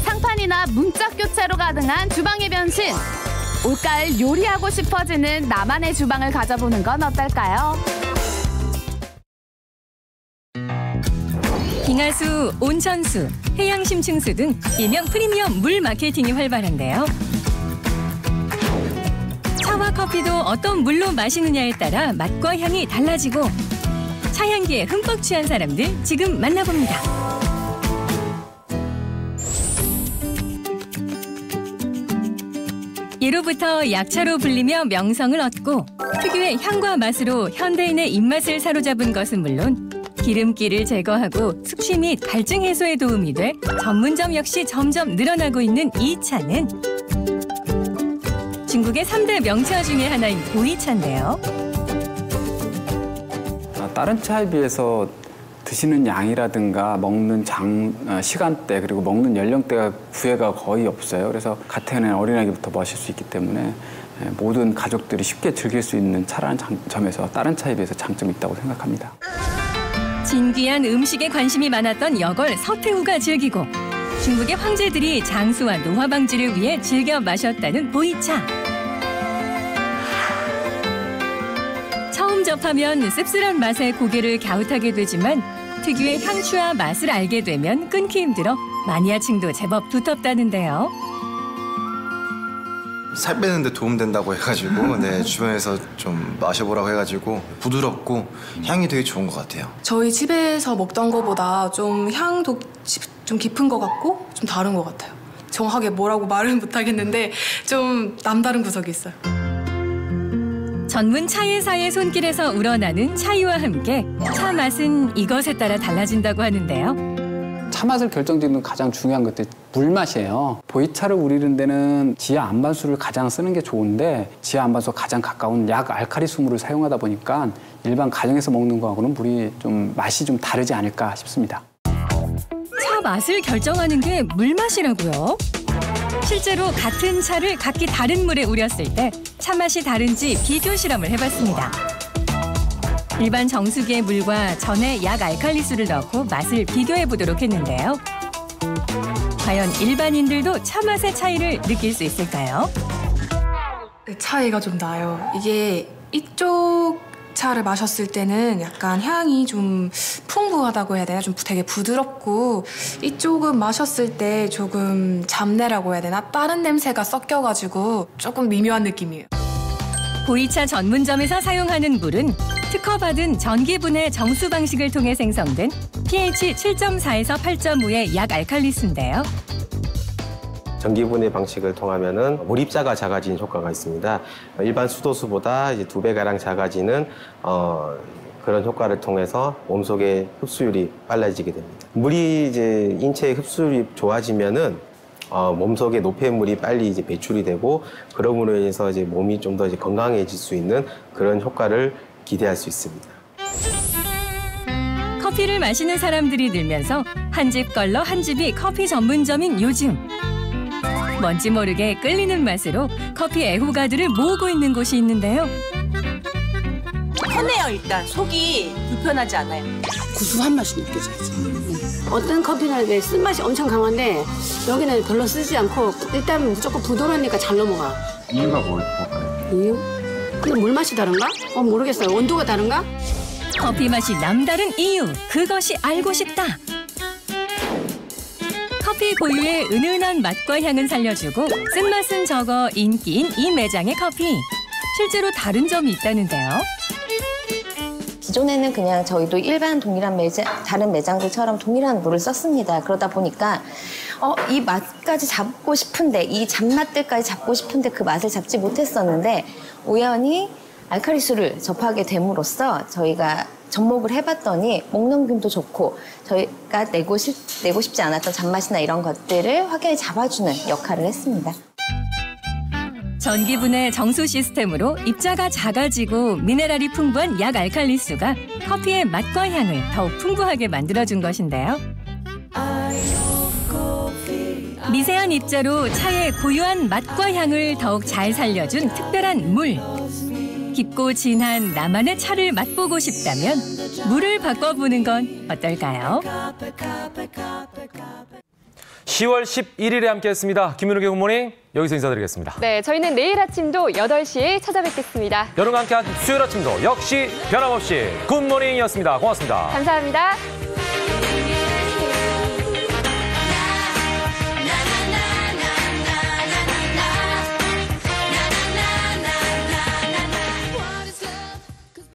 상판이나 문짝 교체로 가능한 주방의 변신. 올가을 요리하고 싶어지는 나만의 주방을 가져보는 건 어떨까요? 빙하수, 온천수, 해양심층수 등 일명 프리미엄 물 마케팅이 활발한데요. 차와 커피도 어떤 물로 마시느냐에 따라 맛과 향이 달라지고 차향기에 흠뻑 취한 사람들 지금 만나봅니다. 예로부터 약차로 불리며 명성을 얻고 특유의 향과 맛으로 현대인의 입맛을 사로잡은 것은 물론 기름기를 제거하고 숙취 및 갈증 해소에 도움이 돼 전문점 역시 점점 늘어나고 있는 이 차는 중국의 3대 명차 중에 하나인 보이차인데요. 다른 차에 비해서 드시는 양이라든가 먹는 시간대 그리고 먹는 연령대가 구애가 거의 없어요. 그래서 갓 태어난 어린아이부터 마실 수 있기 때문에 모든 가족들이 쉽게 즐길 수 있는 차라는 점에서 다른 차에 비해서 장점이 있다고 생각합니다. 진귀한 음식에 관심이 많았던 여걸 서태후가 즐기고 중국의 황제들이 장수와 노화 방지를 위해 즐겨 마셨다는 보이차. 처음 접하면 씁쓸한 맛에 고개를 갸웃하게 되지만 특유의 향취와 맛을 알게 되면 끊기 힘들어 마니아층도 제법 두텁다는데요. 살 빼는데 도움된다고 해가지고 주변에서 좀 마셔보라고 해가지고 부드럽고 향이 되게 좋은 것 같아요. 저희 집에서 먹던 것보다 좀 향도 좀 깊은 것 같고 좀 다른 것 같아요. 정확하게 뭐라고 말은 못하겠는데 좀 남다른 구석이 있어요. 전문 차예사의 손길에서 우러나는 차이와 함께 차 맛은 이것에 따라 달라진다고 하는데요. 차 맛을 결정짓는 가장 중요한 것들이 물맛이에요. 보이차를 우리는 데는 지하 안반수를 가장 쓰는 게 좋은데 지하 안반수가 가장 가까운 약 알칼리 수물을 사용하다 보니까 일반 가정에서 먹는 거하고는 물이 좀 맛이 좀 다르지 않을까 싶습니다. 차 맛을 결정하는 게 물맛이라고요? 실제로 같은 차를 각기 다른 물에 우렸을 때 차 맛이 다른지 비교 실험을 해봤습니다. 일반 정수기의 물과 전에 약 알칼리수를 넣고 맛을 비교해 보도록 했는데요. 과연 일반인들도 차 맛의 차이를 느낄 수 있을까요? 차이가 좀 나요. 이게 이쪽 차를 마셨을 때는 약간 향이 좀 풍부하다고 해야 되나? 좀 되게 부드럽고 이쪽은 마셨을 때 조금 잡내라고 해야 되나? 다른 냄새가 섞여가지고 조금 미묘한 느낌이에요. 보이차 전문점에서 사용하는 물은 특허받은 전기분해 정수 방식을 통해 생성된 pH 7.4에서 8.5의 약 알칼리수인데요. 전기분해 방식을 통하면은 몰입자가 작아지는 효과가 있습니다. 일반 수도수보다 이제 2배가량 작아지는 그런 효과를 통해서 몸속의 흡수율이 빨라지게 됩니다. 물이 이제 인체의 흡수율이 좋아지면은 몸속의 노폐물이 빨리 이제 배출이 되고 그러므로 인해서 이제 몸이 좀 더 이제 건강해질 수 있는 그런 효과를 기대할 수 있습니다. 커피를 마시는 사람들이 늘면서 한 집 걸러 한 집이 커피 전문점인 요즘. 뭔지 모르게 끌리는 맛으로 커피 애호가들을 모으고 있는 곳이 있는데요. 편해요. 일단 속이 불편하지 않아요. 구수한 맛이 느껴져야지. 어떤 커피는 쓴맛이 엄청 강한데 여기는 별로 쓰지 않고 일단 무조건 부드러우니까 잘 넘어가. 이유가 뭘까요? 이유? 그냥 물 맛이 다른가? 모르겠어요. 온도가 다른가? 커피 맛이 남다른 이유, 그것이 알고 싶다. 커피 고유의 은은한 맛과 향은 살려주고 쓴맛은 적어 인기인 이 매장의 커피. 실제로 다른 점이 있다는데요. 기존에는 그냥 저희도 일반 동일한 다른 매장들처럼 동일한 물을 썼습니다. 그러다 보니까 이 맛까지 잡고 싶은데, 이 잡맛들까지 잡고 싶은데 그 맛을 잡지 못했었는데 우연히 알칼리수를 접하게 됨으로써 저희가 접목을 해봤더니 목넘김도 좋고 저희가 내고 싶지 않았던 잡맛이나 이런 것들을 확연히 잡아주는 역할을 했습니다. 전기분해 정수 시스템으로 입자가 작아지고 미네랄이 풍부한 약 알칼리수가 커피의 맛과 향을 더욱 풍부하게 만들어준 것인데요. 미세한 입자로 차의 고유한 맛과 향을 더욱 잘 살려준 특별한 물. 깊고 진한 나만의 차를 맛보고 싶다면 물을 바꿔보는 건 어떨까요? 10월 11일에 함께했습니다. 김민욱의 굿모닝 여기서 인사드리겠습니다. 네, 저희는 내일 아침도 8시에 찾아뵙겠습니다. 여러분과 함께한 수요일 아침도 역시 변함없이 굿모닝이었습니다. 고맙습니다. 감사합니다.